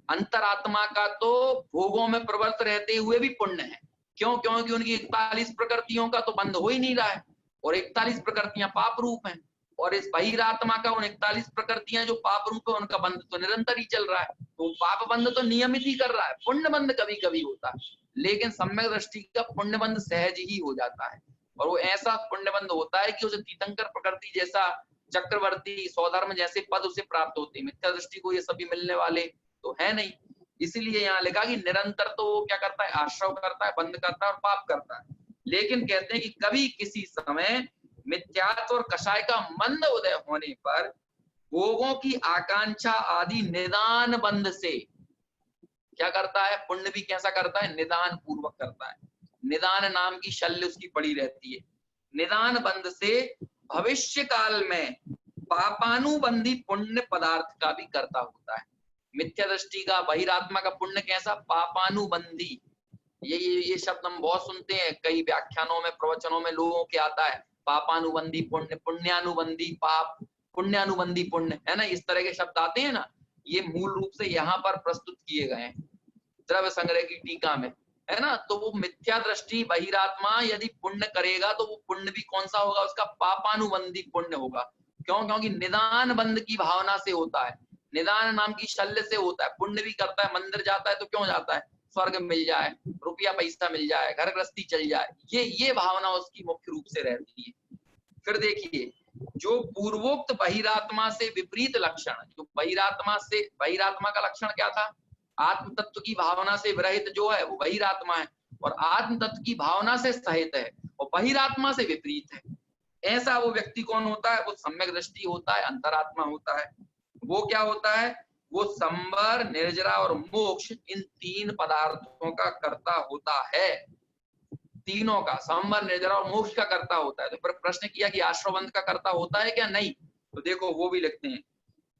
अंतरात्मा का तो भोगों में प्रवृत्त रहते हुए भी पुण्य है। क्यों? क्योंकि उनकी 41 प्रकृतियों का तो बंध हो ही नहीं रहा है, और 41 प्रकृतियां पाप रूप हैं। और इस बहिरात्मा का उन 41 प्रकृतियां जो पाप रूप है, उनका बंध तो निरंतर ही चल रहा है। तो पाप बंध तो नियमित ही कर रहा है, पुण्य बंध कभी कभी होता है। लेकिन सम्यक दृष्टि का पुण्य बंध सहज ही हो जाता है, और वो ऐसा पुण्य बंध होता है कि उसे तीर्थंकर प्रकृति जैसा, चक्रवर्ती, स्वधर्म जैसे पद उसे प्राप्त होते हैं। मिथ्या दृष्टि को ये सभी मिलने वाले तो है नहीं। इसीलिए यहाँ लिखा कि निरंतर तो वो क्या करता है? आश्रव करता है, बंध करता है और पाप करता है। लेकिन कहते हैं कि कभी किसी समय मिथ्यात्व और कषाय का मंद उदय होने पर भोगों की आकांक्षा आदि निदान बंध से क्या करता है? पुण्य भी कैसा करता है? निदान पूर्वक करता है। निदान नाम की शल्य उसकी पड़ी रहती है। निदान बंध से भविष्य काल में पापानुबंधी पुण्य पदार्थ का भी करता होता है। मिथ्या दृष्टि का, बहिरात्मा का पुण्य कैसा? पापानुबंधी। ये शब्द हम बहुत सुनते हैं, कई व्याख्यानों में, प्रवचनों में लोगों के आता है, पापानुबंधी पुण्य, पुण्यानुबंधी पाप, पुण्यानुबंधी पुण्य, है ना, इस तरह के शब्द आते हैं ना। ये मूल रूप से यहाँ पर प्रस्तुत किए गए हैं द्रव्य संग्रह की टीका में, है ना। तो वो मिथ्या दृष्टि बहिरात्मा यदि पुण्य करेगा तो वो पुण्य भी कौन सा होगा? उसका पापानुबंधी पुण्य होगा। क्यों? क्योंकि निदान बंध की भावना से होता है, निदान नाम की शल्य से होता है। पुण्य भी करता है, मंदिर जाता है तो क्यों जाता है? स्वर्ग मिल जाए, रुपया पैसा मिल जाए, घर गृहस्थी चल जाए, ये भावना उसकी मुख्य रूप से रहती है। फिर देखिए, जो पूर्वोक्त बहिरात्मा से विपरीत लक्षण, जो बहिरात्मा का लक्षण क्या था? आत्म तत्व की भावना से विरहित जो है वो बहिरात्मा है, और आत्म तत्व की भावना से सहित है, और बहिरात्मा से विपरीत है। ऐसा वो व्यक्ति कौन होता है? वो सम्यक दृष्टि होता है, अंतरात्मा होता है। वो क्या होता है? वो संवर, निर्जरा और मोक्ष, इन 3 पदार्थों का कर्ता होता है। तीनों का, संवर, निर्जरा और मोक्ष का कर्ता होता है। तो फिर प्रश्न किया कि आश्रवबंध का कर्ता होता है क्या? नहीं। तो देखो वो भी लिखते हैं,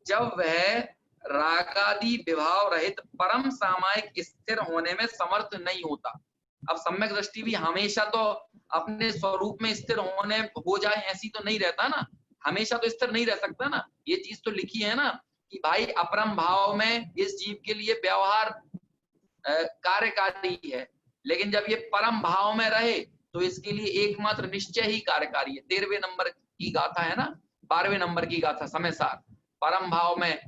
जब वह रागादि विभाव रहित परम सामायिक स्थिर होने में समर्थ नहीं होता। अब सम्यक दृष्टि भी हमेशा तो अपने स्वरूप में स्थिर होने हो जाए ऐसी तो नहीं रहता ना, हमेशा तो स्थिर नहीं रह सकता ना। ये चीज तो लिखी है ना कि भाई अपरम भाव में इस जीव के लिए व्यवहार कार्यकारी है, लेकिन जब ये परम भाव में रहे तो इसके लिए एकमात्र निश्चय ही कार्यकारी है। 13वें नंबर की गाथा है ना, 12वें नंबर की गाथा समय सार। परम भाव में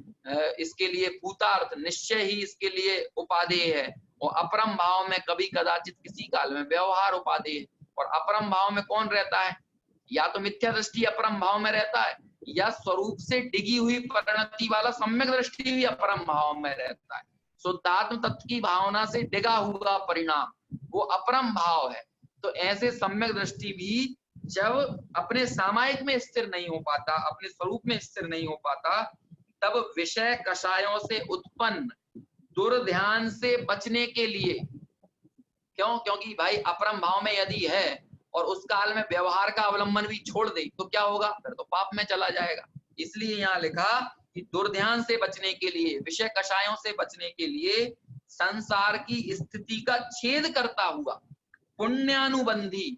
इसके लिए भूतार्थ निश्चय ही इसके लिए उपादेय है, और अपरम भाव में कभी कदाचित किसी काल में व्यवहार उपादेय। और अपरम भाव में कौन रहता है? या तो मिथ्या दृष्टि अपरम भाव में रहता है, या स्वरूप से डिगी हुई परिणति वाला सम्यक दृष्टि भी अपरम भाव में रहता है। शुद्धात्म तत्व की भावना से डिगा हुआ परिणाम वो अपरम भाव है। तो ऐसे सम्यक दृष्टि भी जब अपने सामायिक में स्थिर नहीं हो पाता, अपने स्वरूप में स्थिर नहीं हो पाता, तब विषय कषायों से उत्पन्न दुर्ध्यान से बचने के लिए, क्यों? क्योंकि भाई अपरम भाव में यदि है और उस काल में व्यवहार का अवलंबन भी छोड़ दे तो क्या होगा? फिर तो पाप में चला जाएगा। इसलिए यहाँ लिखा कि दुर्ध्यान से बचने के लिए, विषय कषायों से बचने के लिए, संसार की स्थिति का छेद करता हुआ पुण्यानुबंधी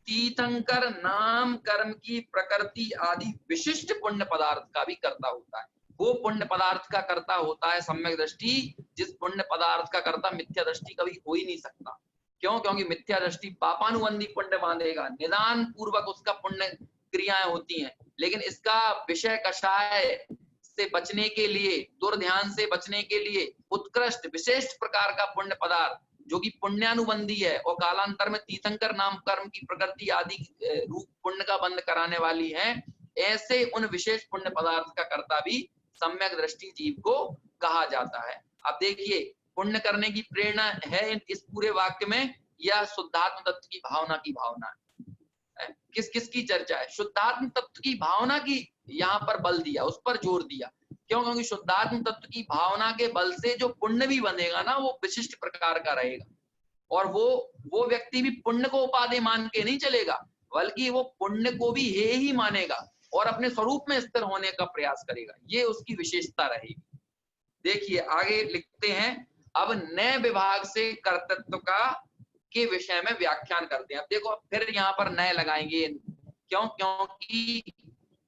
तीर्थंकर नाम कर्म की प्रकृति आदि विशिष्ट पुण्य पदार्थ का भी कर्ता होता है। वो पुण्य पदार्थ का कर्ता होता है सम्यक दृष्टि, जिस पुण्य पदार्थ का कर्ता मिथ्या दृष्टि कभी हो ही नहीं सकता। क्यों? क्योंकि मिथ्या दृष्टि पापानुबंधी पुण्य बांधेगा, निदान पूर्वक उसका पुण्य क्रियाएं होती हैं, लेकिन इसका विषय कषाय से बचने के लिए, दुर्ध्यान से बचने के लिए उत्कृष्ट विशिष्ट प्रकार का पुण्य पदार्थ जो कि पुण्यानुबंधी है और कालांतर में तीर्थंकर नाम कर्म की प्रकृति आदि रूप पुण्य का बंध कराने वाली है, ऐसे उन विशेष पुण्य पदार्थ का कर्ता भी सम्यक दृष्टि जीव को कहा जाता है। अब देखिए, पुण्य करने की प्रेरणा है इस पूरे वाक्य में या शुद्धात्म तत्व की भावना की भावना है? किस किस की चर्चा है? शुद्धात्म तत्व की भावना की यहाँ पर बल दिया, उस पर जोर दिया। क्यों? क्योंकि शुद्धात्म तत्व की भावना के बल से जो पुण्य भी बनेगा ना, वो विशिष्ट प्रकार का रहेगा। और वो व्यक्ति भी पुण्य को उपादेय मान के नहीं चलेगा, बल्कि वो पुण्य को भी हे ही मानेगा और अपने स्वरूप में स्थिर होने का प्रयास करेगा। ये उसकी विशेषता रहेगी। देखिए आगे लिखते हैं, अब नए विभाग से कर्तृत्व का के विषय में व्याख्यान करते हैं। अब देखो, फिर यहाँ पर नए लगाएंगे। क्यों? क्योंकि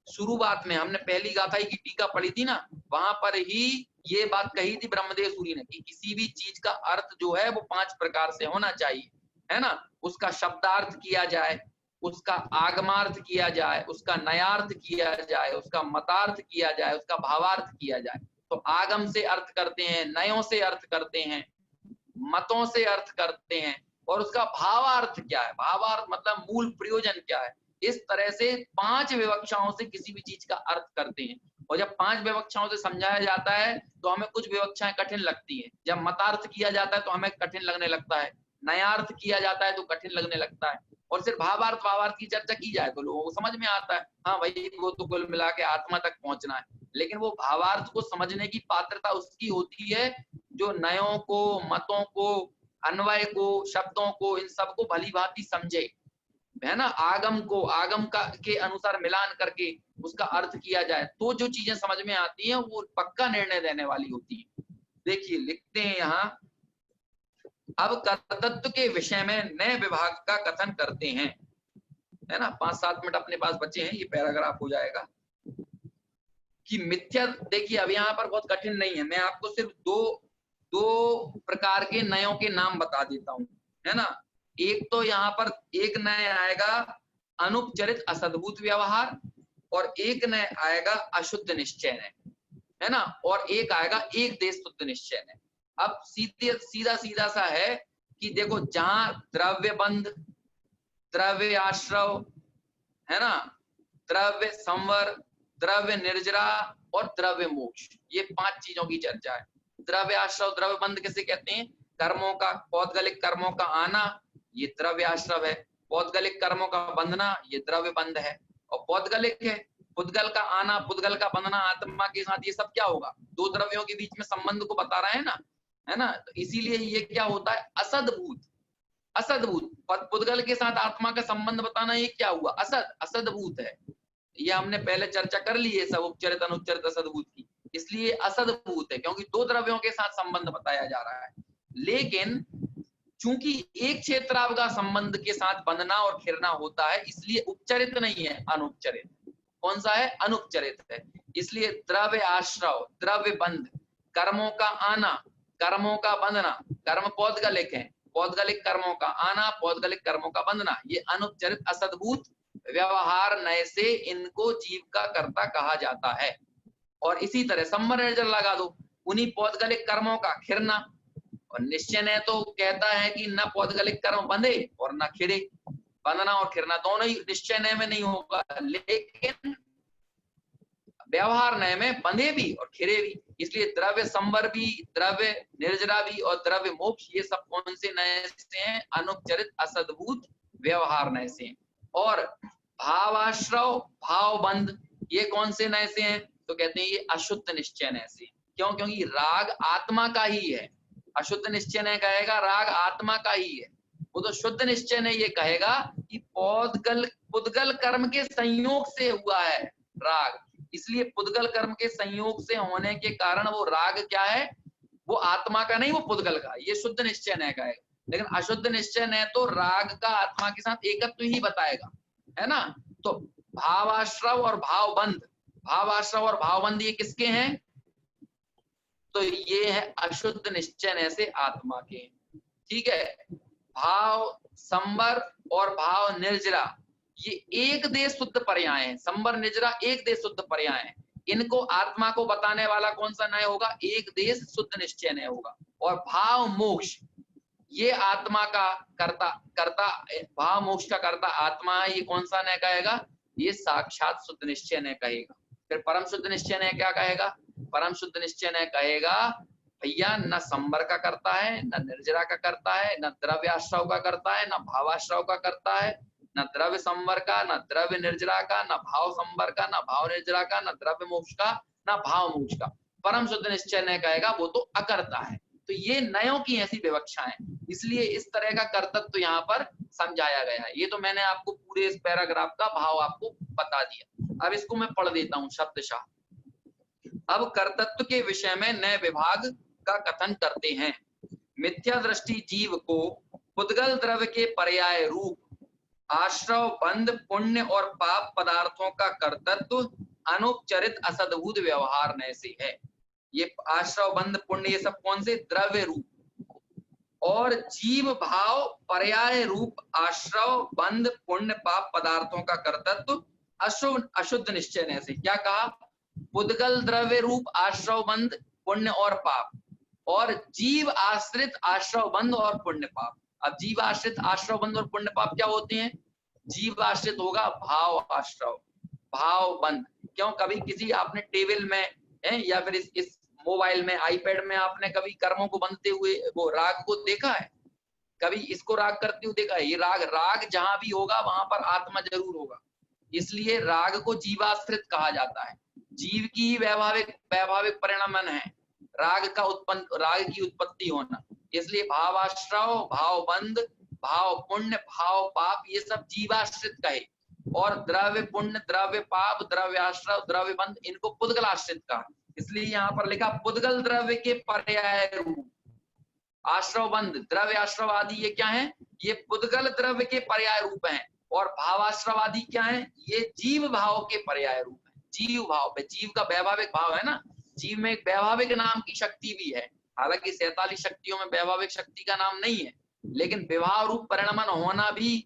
शुरुआत में हमने पहली गाथा की टीका पढ़ी थी ना, वहां पर ही ये बात कही थी ब्रह्मदेव सूरी ने कि किसी भी चीज का अर्थ जो है वो 5 प्रकार से होना चाहिए, है ना? उसका शब्दार्थ किया जाए, उसका आगमार्थ किया जाए, उसका नयार्थ किया जाए, उसका मतार्थ किया जाए, उसका भावार्थ किया जाए। तो आगम से अर्थ करते हैं, नयों से अर्थ करते हैं, मतों से अर्थ करते हैं, और उसका भावार्थ क्या है? भावार्थ मतलब मूल प्रयोजन क्या है? इस तरह से 5 विवक्षाओं से किसी भी चीज का अर्थ करते हैं। और जब 5 विवक्षाओं से समझाया जाता है तो हमें कुछ विवक्षाएं कठिन लगती हैं। जब मतार्थ किया जाता है तो हमें कठिन लगने लगता है, नयार्थ किया जाता है तो कठिन लगने लगता है, और सिर्फ भावार्थ की चर्चा की जाए तो लोगों को समझ में आता है, हाँ भाई वो तो कुल मिला के आत्मा तक पहुंचना है। लेकिन वो भावार्थ को समझने की पात्रता उसकी होती है जो नयों को, मतों को, अन्वय को, शब्दों को, इन सबको भली भांति समझे, है ना? आगम को आगम का के अनुसार मिलान करके उसका अर्थ किया जाए तो जो चीजें समझ में आती हैं वो पक्का निर्णय देने वाली होती है। देखिए लिखते हैं यहाँ, अब कर्तृत्व के विषय में नए विभाग का कथन करते हैं, है ना? 5-7 मिनट अपने पास बचे हैं, ये पैराग्राफ हो जाएगा कि मिथ्या। देखिए अब यहाँ पर बहुत कठिन नहीं है, मैं आपको सिर्फ दो प्रकार के नयों के नाम बता देता हूँ, है ना? एक तो यहाँ पर एक नय आएगा अनुपचरित असद्भूत व्यवहार, और एक नय आएगा अशुद्ध निश्चय नय, है ना? और एक आएगा एक देश शुद्ध निश्चय नय। अब सीधा सा है कि देखो, जहां द्रव्य बंध, द्रव्य आश्रव, है ना, द्रव्य संवर, द्रव्य निर्जरा और द्रव्य मोक्ष, ये 5 चीजों की चर्चा है। द्रव्य आश्रव, द्रव्य बंध किसे कहते हैं? कर्मों का, पौद्गलिक कर्मों का आना, ये द्रव्य आश्रव है। पौद्गलिक कर्मों का बंधना, ये द्रव्य बंध है। और पौद्गलिक है, पुद्गल का आना, पुद्गल का बंधना आत्मा के साथ, ये सब क्या होगा? 2 द्रव्यों के बीच में संबंध को बता रहा है ना, है ना? तो इसीलिए ये क्या होता है? असद्भूत। असद्भूत पुद्गल के साथ आत्मा का संबंध बताना, ये क्या हुआ? असद्भूत है। ये हमने पहले चर्चा कर ली है सब उपचरित अनुपचरित असद्भूत की, इसलिए असद्भूत है क्योंकि 2 द्रव्यों के साथ संबंध बताया जा रहा है। लेकिन चूंकि एक क्षेत्राव का संबंध के साथ बंधना और खिरना होता है, इसलिए उपचरित नहीं है, अनुपचरित। कौन सा है? अनुपचरित है। इसलिए द्रव्य आश्रव, द्रव्य बंध, कर्मों का आना, कर्मों का बंधना, कर्म पौद्गलिक है, पौद्गलिक कर्मों का आना, पौद्गलिक कर्मों का बंधना, ये अनुपचरित असद्भूत व्यवहार नय से इनको जीव का कर्ता कहा जाता है। और इसी तरह संवर निर्जर लगा दो, उन्हीं पौद्गलिक कर्मों का खिरना, और निश्चय नय तो कहता है कि न पौद्गलिक कर्म बंधे और न खिरे, बंधना और खिरना दोनों ही निश्चय नय में नहीं होगा, लेकिन व्यवहार नय में बंधे भी और खिरे भी। इसलिए द्रव्य संवर भी, द्रव्य निर्जरा भी और द्रव्य मोक्ष, ये सब कौन से नय से हैं? अनुपचरित असद्भूत व्यवहार नय से। और भावाश्रव भाव बंध, ये कौन से नय से हैं? तो कहते हैं ये अशुद्ध निश्चय नय से। क्यों? क्योंकि राग आत्मा का ही है। अशुद्ध निश्चय नय कहेगा राग आत्मा का ही है, वो तो शुद्ध निश्चय नय ये कहेगा कि पुद्गल कर्म के संयोग से हुआ है राग, इसलिए पुद्गल कर्म के संयोग से होने के कारण वो राग क्या है? वो आत्मा का नहीं, वो पुद्गल का, ये शुद्ध निश्चय नय कहेगा। लेकिन अशुद्ध निश्चय नय तो राग का आत्मा के साथ एकत्व ही बताएगा, है ना। तो भावाश्रव और भावबंध, भावाश्रव और भावबंध ये किसके हैं? तो ये है अशुद्ध निश्चय नय से आत्मा के, ठीक है। भाव संवर और भाव निर्जरा ये एक देश शुद्ध पर्याय है, संवर निर्जरा एक देश शुद्ध पर्याय है। इनको आत्मा को बताने वाला कौन सा नय होगा? एक देश शुद्ध निश्चय नय होगा। और भाव मोक्ष ये आत्मा का कर्ता भाव मोक्ष का कर्ता आत्मा है, ये कौन सा नय कहेगा? ये साक्षात शुद्ध निश्चय नय कहेगा। फिर परम शुद्ध निश्चय नय क्या कहेगा? परम शुद्ध निश्चय नय कहेगा भैया न संवर का करता है, न निर्जरा का करता है, न द्रव्याश्रव का करता है, न भावाश्रव का करता है, न द्रव्य संवर का, न द्रव्य निर्जरा का, न भाव संवर का, न भाव निर्जरा का, न द्रव्य मोक्ष का, न भाव मोक्ष का। परम शुद्ध निश्चय नय कहेगा वो तो अकर्ता है। तो ये नयों की ऐसी विवक्षाएं, इसलिए इस तरह का कर्तव्य तो यहाँ पर समझाया गया है। ये तो मैंने आपको पूरे इस पैराग्राफ का भाव आपको बता दिया। अब इसको मैं पढ़ देता हूँ शब्दशः। अब कर्तृत्व के विषय में नए विभाग का कथन करते हैं। मिथ्या दृष्टि जीव को पुद्गल द्रव्य के पर्याय रूप आश्रव बंध पुण्य और पाप पदार्थों का कर्तृत्व अनुपचरित असद्भूत व्यवहार नय से है। ये आश्रव बंध पुण्य ये सब कौन से? द्रव्य रूप। और जीव भाव पर्याय रूप आश्रव बंध पुण्य पाप पदार्थों का कर्तृत्व अशुद्ध निश्चय नय से। क्या कहा? पुद्गल द्रव्य रूप आश्रव बंध पुण्य और पाप, और जीव आश्रित आश्रव बंध और पुण्य पाप। अब जीव आश्रित आश्रव बंध और पुण्य पाप क्या होते हैं? जीव आश्रित होगा भाव आश्रव, भाव बंध। क्यों? कभी किसी आपने टेबल में है या फिर इस मोबाइल में आईपैड में आपने कभी कर्मों को बंधते हुए वो राग को देखा है? कभी इसको राग करते हुए देखा है? ये राग जहां भी होगा वहां पर आत्मा जरूर होगा, इसलिए राग को जीवाश्रित कहा जाता है। जीव की वैभाविक परिणामन है राग की उत्पत्ति होना, इसलिए भावाश्रव भाव बंध भाव पुण्य भाव पाप ये सब जीवाश्रित कहे। और द्रव्य पुण्य द्रव्य पाप द्रव्याश्रव द्रव्य बंध इनको पुद्गलाश्रित कहा। इसलिए यहाँ पर लिखा पुद्गल द्रव्य के पर्याय रूप आश्रव बंध द्रव्य आश्रव आदि ये क्या है? ये पुद्गल द्रव्य के पर्याय रूप हैं। और भावाश्रव आदि क्या है? ये जीव भाव के पर्याय रूप है। जीव भाव में जीव का वैभाविक भाव है ना, जीव में एक वैभाविक नाम की शक्ति भी है। हालांकि 47 शक्तियों में वैभाविक शक्ति का नाम नहीं है, लेकिन विभाव रूप परिणमन होना भी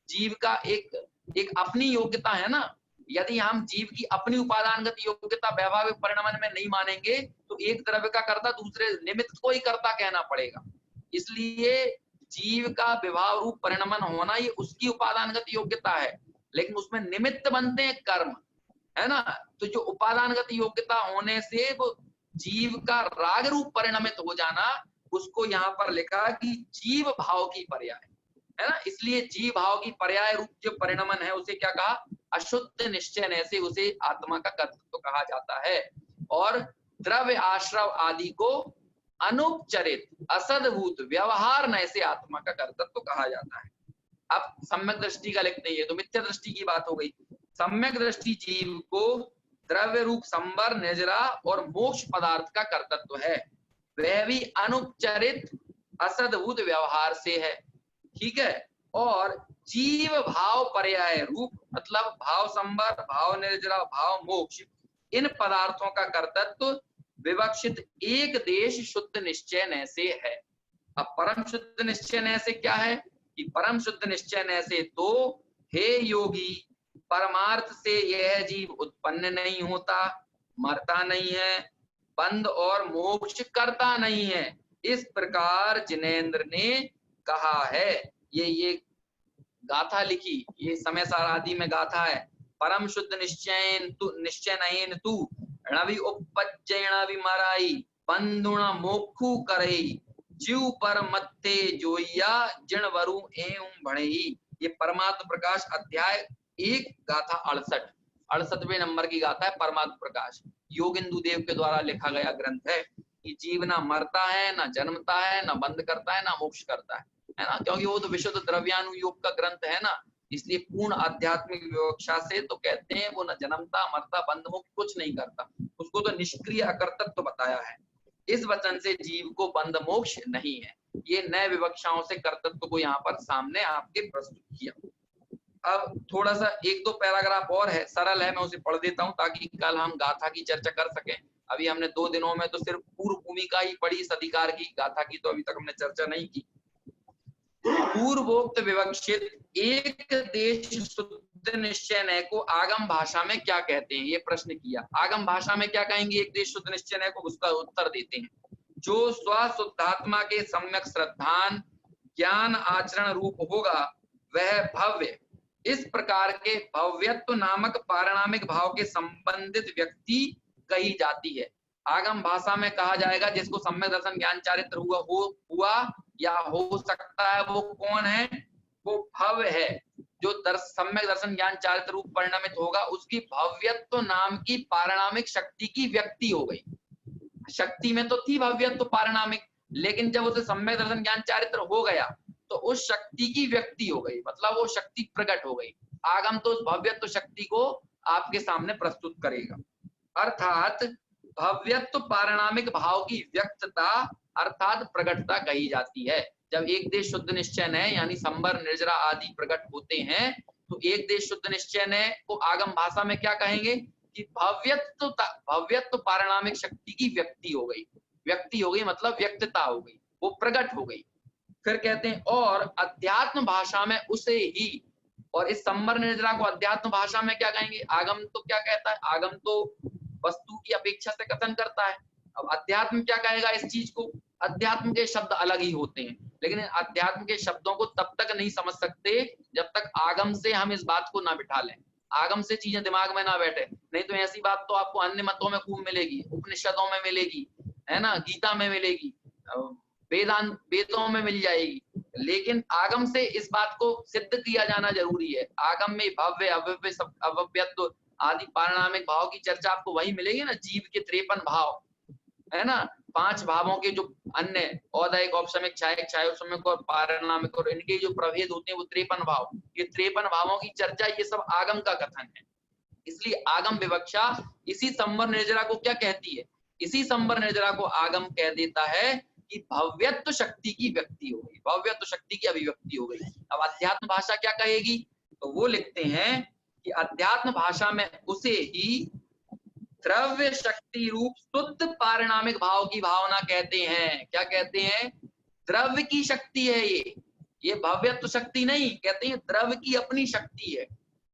जीव का एक अपनी योग्यता है ना। यदि हम जीव की अपनी उपादानगत योग्यता वैभाविक परिणमन में नहीं मानेंगे तो एक द्रव्य का कर्ता दूसरे निमित्त को ही कर्ता कहना पड़ेगा। इसलिए जीव का विभाव रूप परिणमन होना ये उसकी उपादानगत योग्यता है, लेकिन उसमें निमित्त बनते हैं कर्म, है ना। तो जो उपादानगत योग्यता होने से वो जीव का राग रूप परिणमित हो जाना, उसको यहाँ पर लिखा कि जीव भाव की पर्याय, है ना। इसलिए जीव भाव की पर्याय रूप जो परिणमन है उसे क्या कहा? अशुद्ध निश्चय नय से उसे आत्मा का कर्तृत्व कहा जाता है। और द्रव्य आश्रव आदि को अनुपचरित असद्भूत व्यवहार नय से आत्मा का कर्तृत्व कहा जाता है। अब सम्यक दृष्टि का लिखते हैं, तो मिथ्या दृष्टि की बात हो गई। सम्यक दृष्टि जीव को द्रव्य रूप संवर निर्जरा और मोक्ष पदार्थ का कर्तृत्व है, वह भी अनुपचरित असद्भूत व्यवहार से है, ठीक है। और जीव भाव पर्याय रूप मतलब भाव संवर भाव निर्जरा भाव मोक्ष इन पदार्थों का कर्तृत्व विवक्षित एक देश शुद्ध निश्चय नय से है। अब परम शुद्ध निश्चय नय से क्या है कि परम शुद्ध निश्चय नय से तो हे योगी परमार्थ से यह जीव उत्पन्न नहीं होता, मरता नहीं है, बंध और मोक्ष करता नहीं है, इस प्रकार जिनेंद्र ने कहा है। ये गाथा लिखी, ये समय सार आदि में गाथा है। परम शुद्ध निश्चय नयन तू णवि उपज्जैन विमराई बंधुण मोक्षु करई जीव पर मत्थे जोइया जिण वरु एवं भणई। ये परमात्म प्रकाश अध्याय 1 गाथा 68वें नंबर की गाथा है परमात्म प्रकाश। योगेंदु देव के द्वारा लिखा गया ग्रंथ है कि जीव ना मरता है, ना जन्मता है, ना बंद करता है, ना मोक्ष करता है ना, क्योंकि वो तो विशुद्ध द्रव्यानुयोग का ग्रंथ है ना, इसलिए पूर्ण आध्यात्मिक विवक्षा से तो कहते हैं वो न जन्मता मरता बंध मुक्त कुछ नहीं करता, उसको तो निष्क्रिय अकर्तव्य तो बताया है। इस वचन से जीव को बंध मोक्ष नहीं है। ये नए विवक्षाओं से कर्तृत्व को यहाँ पर सामने आपके प्रस्तुत किया। अब थोड़ा सा 1-2 पैराग्राफ और है, सरल है, मैं उसे पढ़ देता हूँ ताकि कल हम गाथा की चर्चा कर सकें। अभी हमने 2 दिनों में तो सिर्फ पूर्व भूमिका ही पढ़ी इस अधिकार की, गाथा की तो अभी तक हमने चर्चा नहीं की। पूर्वोक्त विवक्षित एक देश शुद्ध निश्चय नय को आगम भाषा में क्या कहते हैं, ये प्रश्न किया। आगम भाषा में क्या कहेंगे एक देश शुद्ध निश्चय नय को, उसका उत्तर देते हैं। जो स्वशुद्धात्मा के सम्यक श्रद्धान ज्ञान आचरण रूप होगा वह भव्य। इस प्रकार के भव्यत्व नामक पारिणामिक भाव के संबंधित व्यक्ति कही जाती है। आगम भाषा में कहा जाएगा जिसको सम्यक दर्शन ज्ञान चारित्र हुआ या हो सकता है, वो कौन है, वो भव्य है। जो सम्यक दर्शन ज्ञान चारित्र रूप परिणमित होगा उसकी भव्यत्व नाम की पारिणामिक शक्ति की व्यक्ति हो गई। शक्ति में तो थी भव्यत्व पारिणामिक, लेकिन जब उसे सम्यक दर्शन ज्ञान चारित्र हो गया तो उस शक्ति की व्यक्ति हो गई, मतलब वो शक्ति प्रकट हो गई। आगम तो उस भव्यत्व शक्ति को आपके सामने प्रस्तुत करेगा। अर्थात भव्यत्व पारिणामिक भाव की व्यक्तता अर्थात प्रकटता कही जाती है। जब एक देश शुद्ध निश्चय नय यानी संबर निर्जरा आदि प्रकट होते हैं तो एक देश शुद्ध निश्चय नय को आगम भाषा में क्या कहेंगे कि भव्यत्व पारिणामिक शक्ति की व्यक्ति हो गई। व्यक्ति हो गई मतलब व्यक्तता हो गई, वो प्रकट हो गई। फिर कहते हैं और अध्यात्म भाषा में उसे ही, और इस संबर निर्जरा को अध्यात्म भाषा में क्या कहेंगे। आगम तो क्या कहता है, आगम तो वस्तु की अपेक्षा से कथन करता है। अब अध्यात्म क्या कहेगा इस चीज को, अध्यात्म के शब्द अलग ही होते हैं, लेकिन अध्यात्म के शब्दों को तब तक नहीं समझ सकते जब तक आगम से हम इस बात को ना बिठा लें, आगम से चीजें दिमाग में ना बैठे। नहीं तो ऐसी बात तो आपको अन्य मतों में खूब मिलेगी, उपनिषदों में मिलेगी, है ना, गीता में मिलेगी, वेदों में मिल जाएगी, लेकिन आगम से इस बात को सिद्ध किया जाना जरूरी है। आगम में भव्य अभव्य अभव्यत्व आदि पारिणामिक भाव की चर्चा आपको वही मिलेगी ना। जीव के 53 भाव है ना, 5 भावों के जो अन्य औदैहिक औपशमिक छायक छायोपशमिक और पारिणामिक और इनके जो प्रभेद होते हैं वो 53 भाव, ये 53 भावों की चर्चा ये सब आगम का कथन है। इसलिए आगम विवक्षा इसी संबर निर्जरा को क्या कहती है, इसी संबर निर्जरा को आगम कह देता है कि भव्यत्व शक्ति की व्यक्ति हो गई, भव्यत्व शक्ति की अभिव्यक्ति हो गई। अब अध्यात्म भाषा क्या कहेगी, तो वो लिखते हैं कि अध्यात्म भाषा में उसे ही द्रव्य शक्ति रूप शुद्ध पारिणामिक भाव की भावना कहते हैं। क्या कहते हैं, द्रव्य की शक्ति है ये भव्यत्व शक्ति नहीं, कहते हैं द्रव्य की अपनी शक्ति है,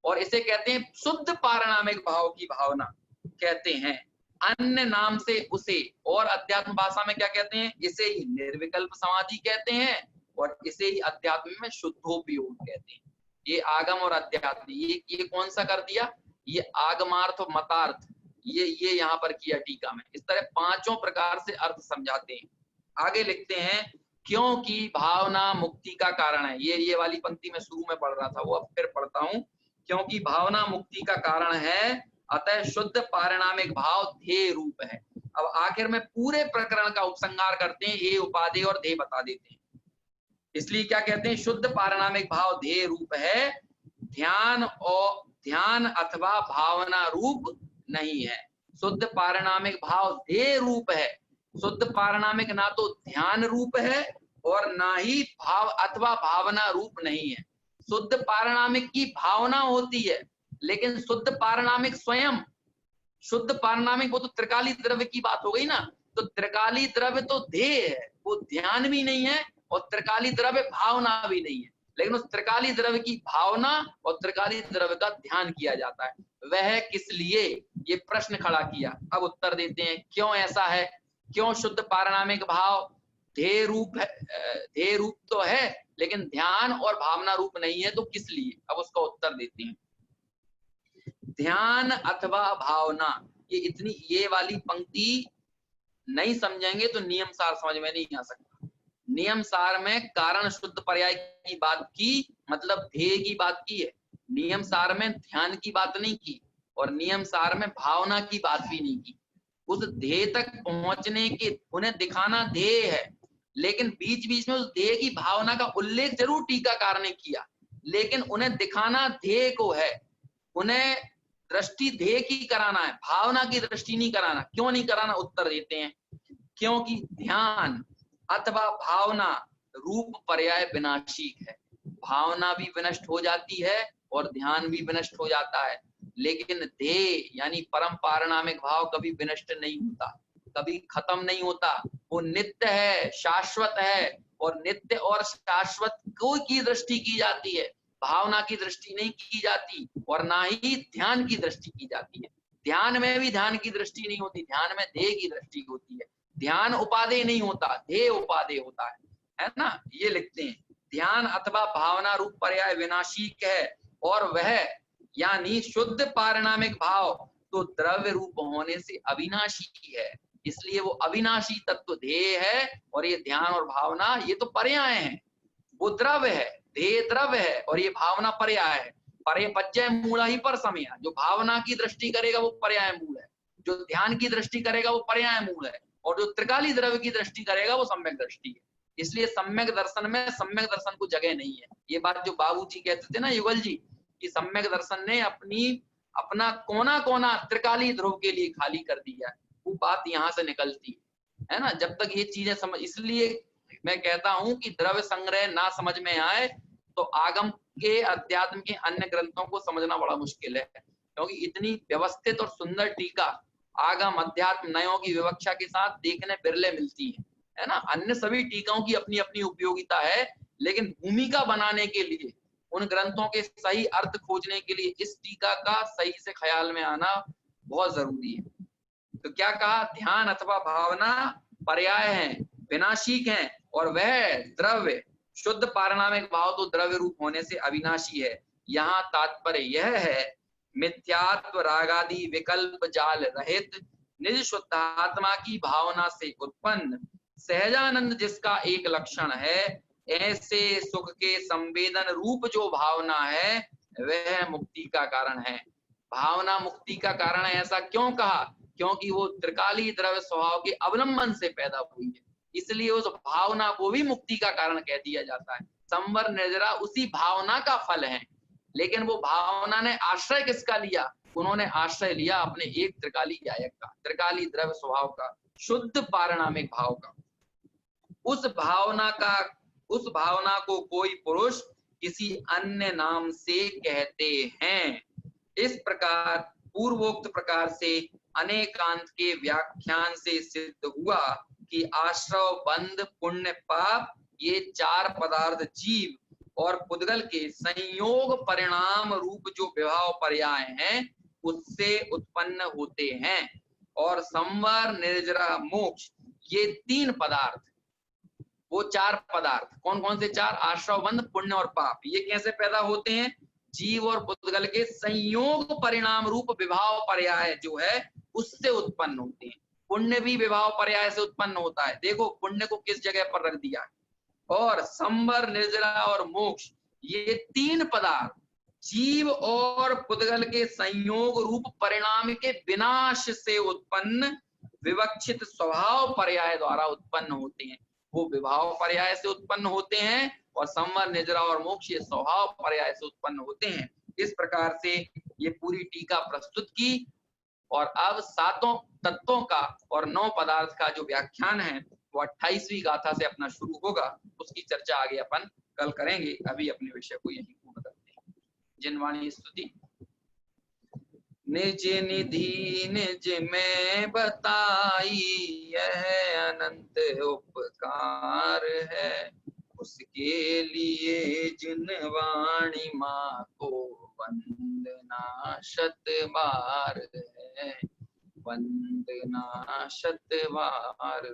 और इसे कहते हैं शुद्ध पारिणामिक भाव की भावना कहते हैं। अन्य नाम से उसे, और अध्यात्म भाषा में क्या कहते हैं, इसे ही निर्विकल्प समाधि कहते हैं, और इसे ही अध्यात्म में शुद्धोपयोग कहते हैं। ये आगम और अध्यात्म ये कौन सा कर दिया, ये आगमार्थ और मतार्थ ये यहाँ पर किया टीका में। इस तरह 5 प्रकार से अर्थ समझाते हैं। आगे लिखते हैं क्योंकि भावना मुक्ति का कारण है। ये वाली पंक्ति में शुरू में पढ़ रहा था, वो अब फिर पढ़ता हूँ। क्योंकि भावना मुक्ति का कारण है अतः शुद्ध पारिणामिक भाव ध्येय रूप है। अब आखिर में पूरे प्रकरण का उपसंहार करते हैं, ये उपादेय और ध्येय बता देते हैं। इसलिए क्या कहते हैं, शुद्ध पारिणामिक भाव ध्येय रूप है, ध्यान अथवा भावना रूप नहीं है। शुद्ध पारिणामिक भाव ध्येय रूप है। शुद्ध पारिणामिक ना तो ध्यान रूप है और ना ही भाव अथवा भावना रूप नहीं है। शुद्ध पारिणामिक की भावना होती है, लेकिन शुद्ध पारिणामिक स्वयं, शुद्ध पारिणामिक वो तो त्रिकाली द्रव्य की बात हो गई ना, तो त्रिकाली द्रव्य तो ध्येय है, वो ध्यान भी नहीं है और त्रिकाली द्रव्य भावना भी नहीं है, लेकिन उस त्रिकाली द्रव्य की भावना और त्रिकाली द्रव्य का ध्यान किया जाता है। वह किस लिए, ये प्रश्न खड़ा किया। अब उत्तर देते हैं क्यों ऐसा है, क्यों शुद्ध पारिणामिक भाव ध्येय रूप है, ध्येय रूप तो है लेकिन ध्यान और भावना रूप नहीं है, तो किस लिए? अब उसका उत्तर देते हैं। ध्यान अथवा भावना, ये वाली पंक्ति नहीं समझेंगे तो नियम सार समझ में नहीं आ सकता। नियम सार में कारण शुद्ध पर्याय की बात की, मतलब ध्येय की बात की है। नियम सार में ध्यान की बात नहीं की और नियम सार में भावना की बात भी नहीं की। उस ध्येय तक पहुंचने के उन्हें दिखाना ध्येय है, लेकिन बीच बीच में उस ध्येय की भावना का उल्लेख जरूर टीकाकार ने किया, लेकिन उन्हें दिखाना ध्येय को है। उन्हें दृष्टि ध्येय की कराना है, भावना की दृष्टि नहीं कराना। क्यों नहीं कराना? उत्तर देते हैं। क्योंकि ध्यान अथवा भावना रूप पर्याय विनाशिक है। भावना भी विनष्ट हो जाती है और ध्यान भी विनष्ट हो जाता है, लेकिन ध्येय यानी परम पारिणामिक भाव कभी विनष्ट नहीं होता, कभी खत्म नहीं होता। वो नित्य है, शाश्वत है, और नित्य और शाश्वत को की दृष्टि की जाती है, भावना की दृष्टि नहीं की जाती, और ना ही ध्यान की दृष्टि की जाती है। ध्यान में भी ध्यान की दृष्टि नहीं होती, ध्यान में ध्येय की दृष्टि होती है। ध्यान उपादेय नहीं होता, ध्येय उपादेय होता है ना। ये लिखते हैं, ध्यान अथवा भावना रूप पर्याय विनाशिक है, और वह यानी शुद्ध पारिणामिक भाव तो द्रव्य रूप होने से अविनाशी है। इसलिए वो अविनाशी तत्व ध्येय है, और ये ध्यान और भावना ये तो पर्याय हैं। वो द्रव्य है, ध्येय द्रव्य है, और ये भावना पर्याय है। पर्याय पज्जय मूला ही पर समय, जो भावना की दृष्टि करेगा वो पर्याय मूल है, जो ध्यान की दृष्टि करेगा वो पर्याय मूल है, और जो त्रिकाली द्रव्य की दृष्टि करेगा वो सम्यक दृष्टि है। इसलिए सम्यक दर्शन में सम्यक दर्शन को जगह नहीं है। ये बात जो बाबूजी कहते थे ना, युगल जी, कि सम्यक दर्शन ने अपना कोना कोना त्रिकाली ध्रुव के लिए खाली कर दिया, वो बात यहाँ से निकलती है ना। जब तक ये चीजें समझ, इसलिए मैं कहता हूं कि द्रव्य संग्रह ना समझ में आए तो आगम के अध्यात्म के अन्य ग्रंथों को समझना बड़ा मुश्किल है, क्योंकि इतनी व्यवस्थित और सुंदर टीका आगम अध्यात्म नयों की विवक्षा के साथ देखने बिरले मिलती है ना। अन्य सभी टीकाओं की अपनी अपनी उपयोगिता है, लेकिन भूमिका बनाने के लिए, उन ग्रंथों के सही अर्थ खोजने के लिए इस टीका का सही से ख्याल में आना बहुत जरूरी है। तो क्या कहा? ध्यान अथवा भावना पर्याय हैं, विनाशिक हैं, और वह द्रव्य शुद्ध पारिणामिक भाव तो द्रव्य रूप होने से अविनाशी है। यहाँ तात्पर्य यह है, मिथ्यात्व रागादि विकल्प जाल रहित निज शुद्धात्मा की भावना से उत्पन्न सहजानंद जिसका एक लक्षण है, ऐसे सुख के संवेदन रूप जो भावना है वह मुक्ति का कारण है। भावना मुक्ति का कारण है, ऐसा क्यों कहा? क्योंकि वो त्रिकाली द्रव्य स्वभाव के अवलंबन से पैदा हुई है, इसलिए उस भावना को भी मुक्ति का कारण कह दिया जाता है। संवर निर्जरा उसी भावना का फल है, लेकिन वो भावना ने आश्रय किसका लिया? उन्होंने आश्रय लिया अपने एक त्रिकाली गायक का, त्रिकाली द्रव्य स्वभाव का, शुद्ध पारिणामिक भाव का। उस भावना को कोई पुरुष किसी अन्य नाम से कहते हैं। इस प्रकार पूर्वोक्त प्रकार से अनेकांत के व्याख्यान से सिद्ध हुआ कि आश्रव बंध पुण्य पाप ये चार पदार्थ जीव और पुद्गल के संयोग परिणाम रूप जो विभाव पर्याय हैं उससे उत्पन्न होते हैं। और संवर निर्जरा मोक्ष ये तीन पदार्थ, वो चार पदार्थ कौन कौन से? चार, आश्रव बंध पुण्य और पाप। ये कैसे पैदा होते हैं? जीव और पुद्गल के संयोग परिणाम रूप विभाव पर्याय जो है उससे उत्पन्न होते हैं। पुण्य भी विभाव पर्याय से उत्पन्न होता है। देखो पुण्य को किस जगह पर रख दिया है। और संवर निर्जरा और मोक्ष ये तीन पदार्थ जीव और पुद्गल के संयोग रूप परिणाम के विनाश से उत्पन्न विवक्षित स्वभाव पर्याय द्वारा उत्पन्न होते हैं। वो विभाव पर्याय से उत्पन्न होते हैं, और संवर निर्जरा और मोक्ष ये स्वभाव पर्याय से उत्पन्न होते हैं। इस प्रकार से ये पूरी टीका प्रस्तुत की, और अब सातों तत्वों का और 9 पदार्थ का जो व्याख्यान है वो 28वीं गाथा से अपना शुरू होगा। उसकी चर्चा आगे अपन कल करेंगे। अभी अपने विषय को यहीं पूर्ण करते हैं। जिनवाणी स्तुति। निज निधि निज में बताई यह अनंत उपकार है, उसके लिए जिनवाणी माँ को वंदना शत बार है, वंदना शत बार।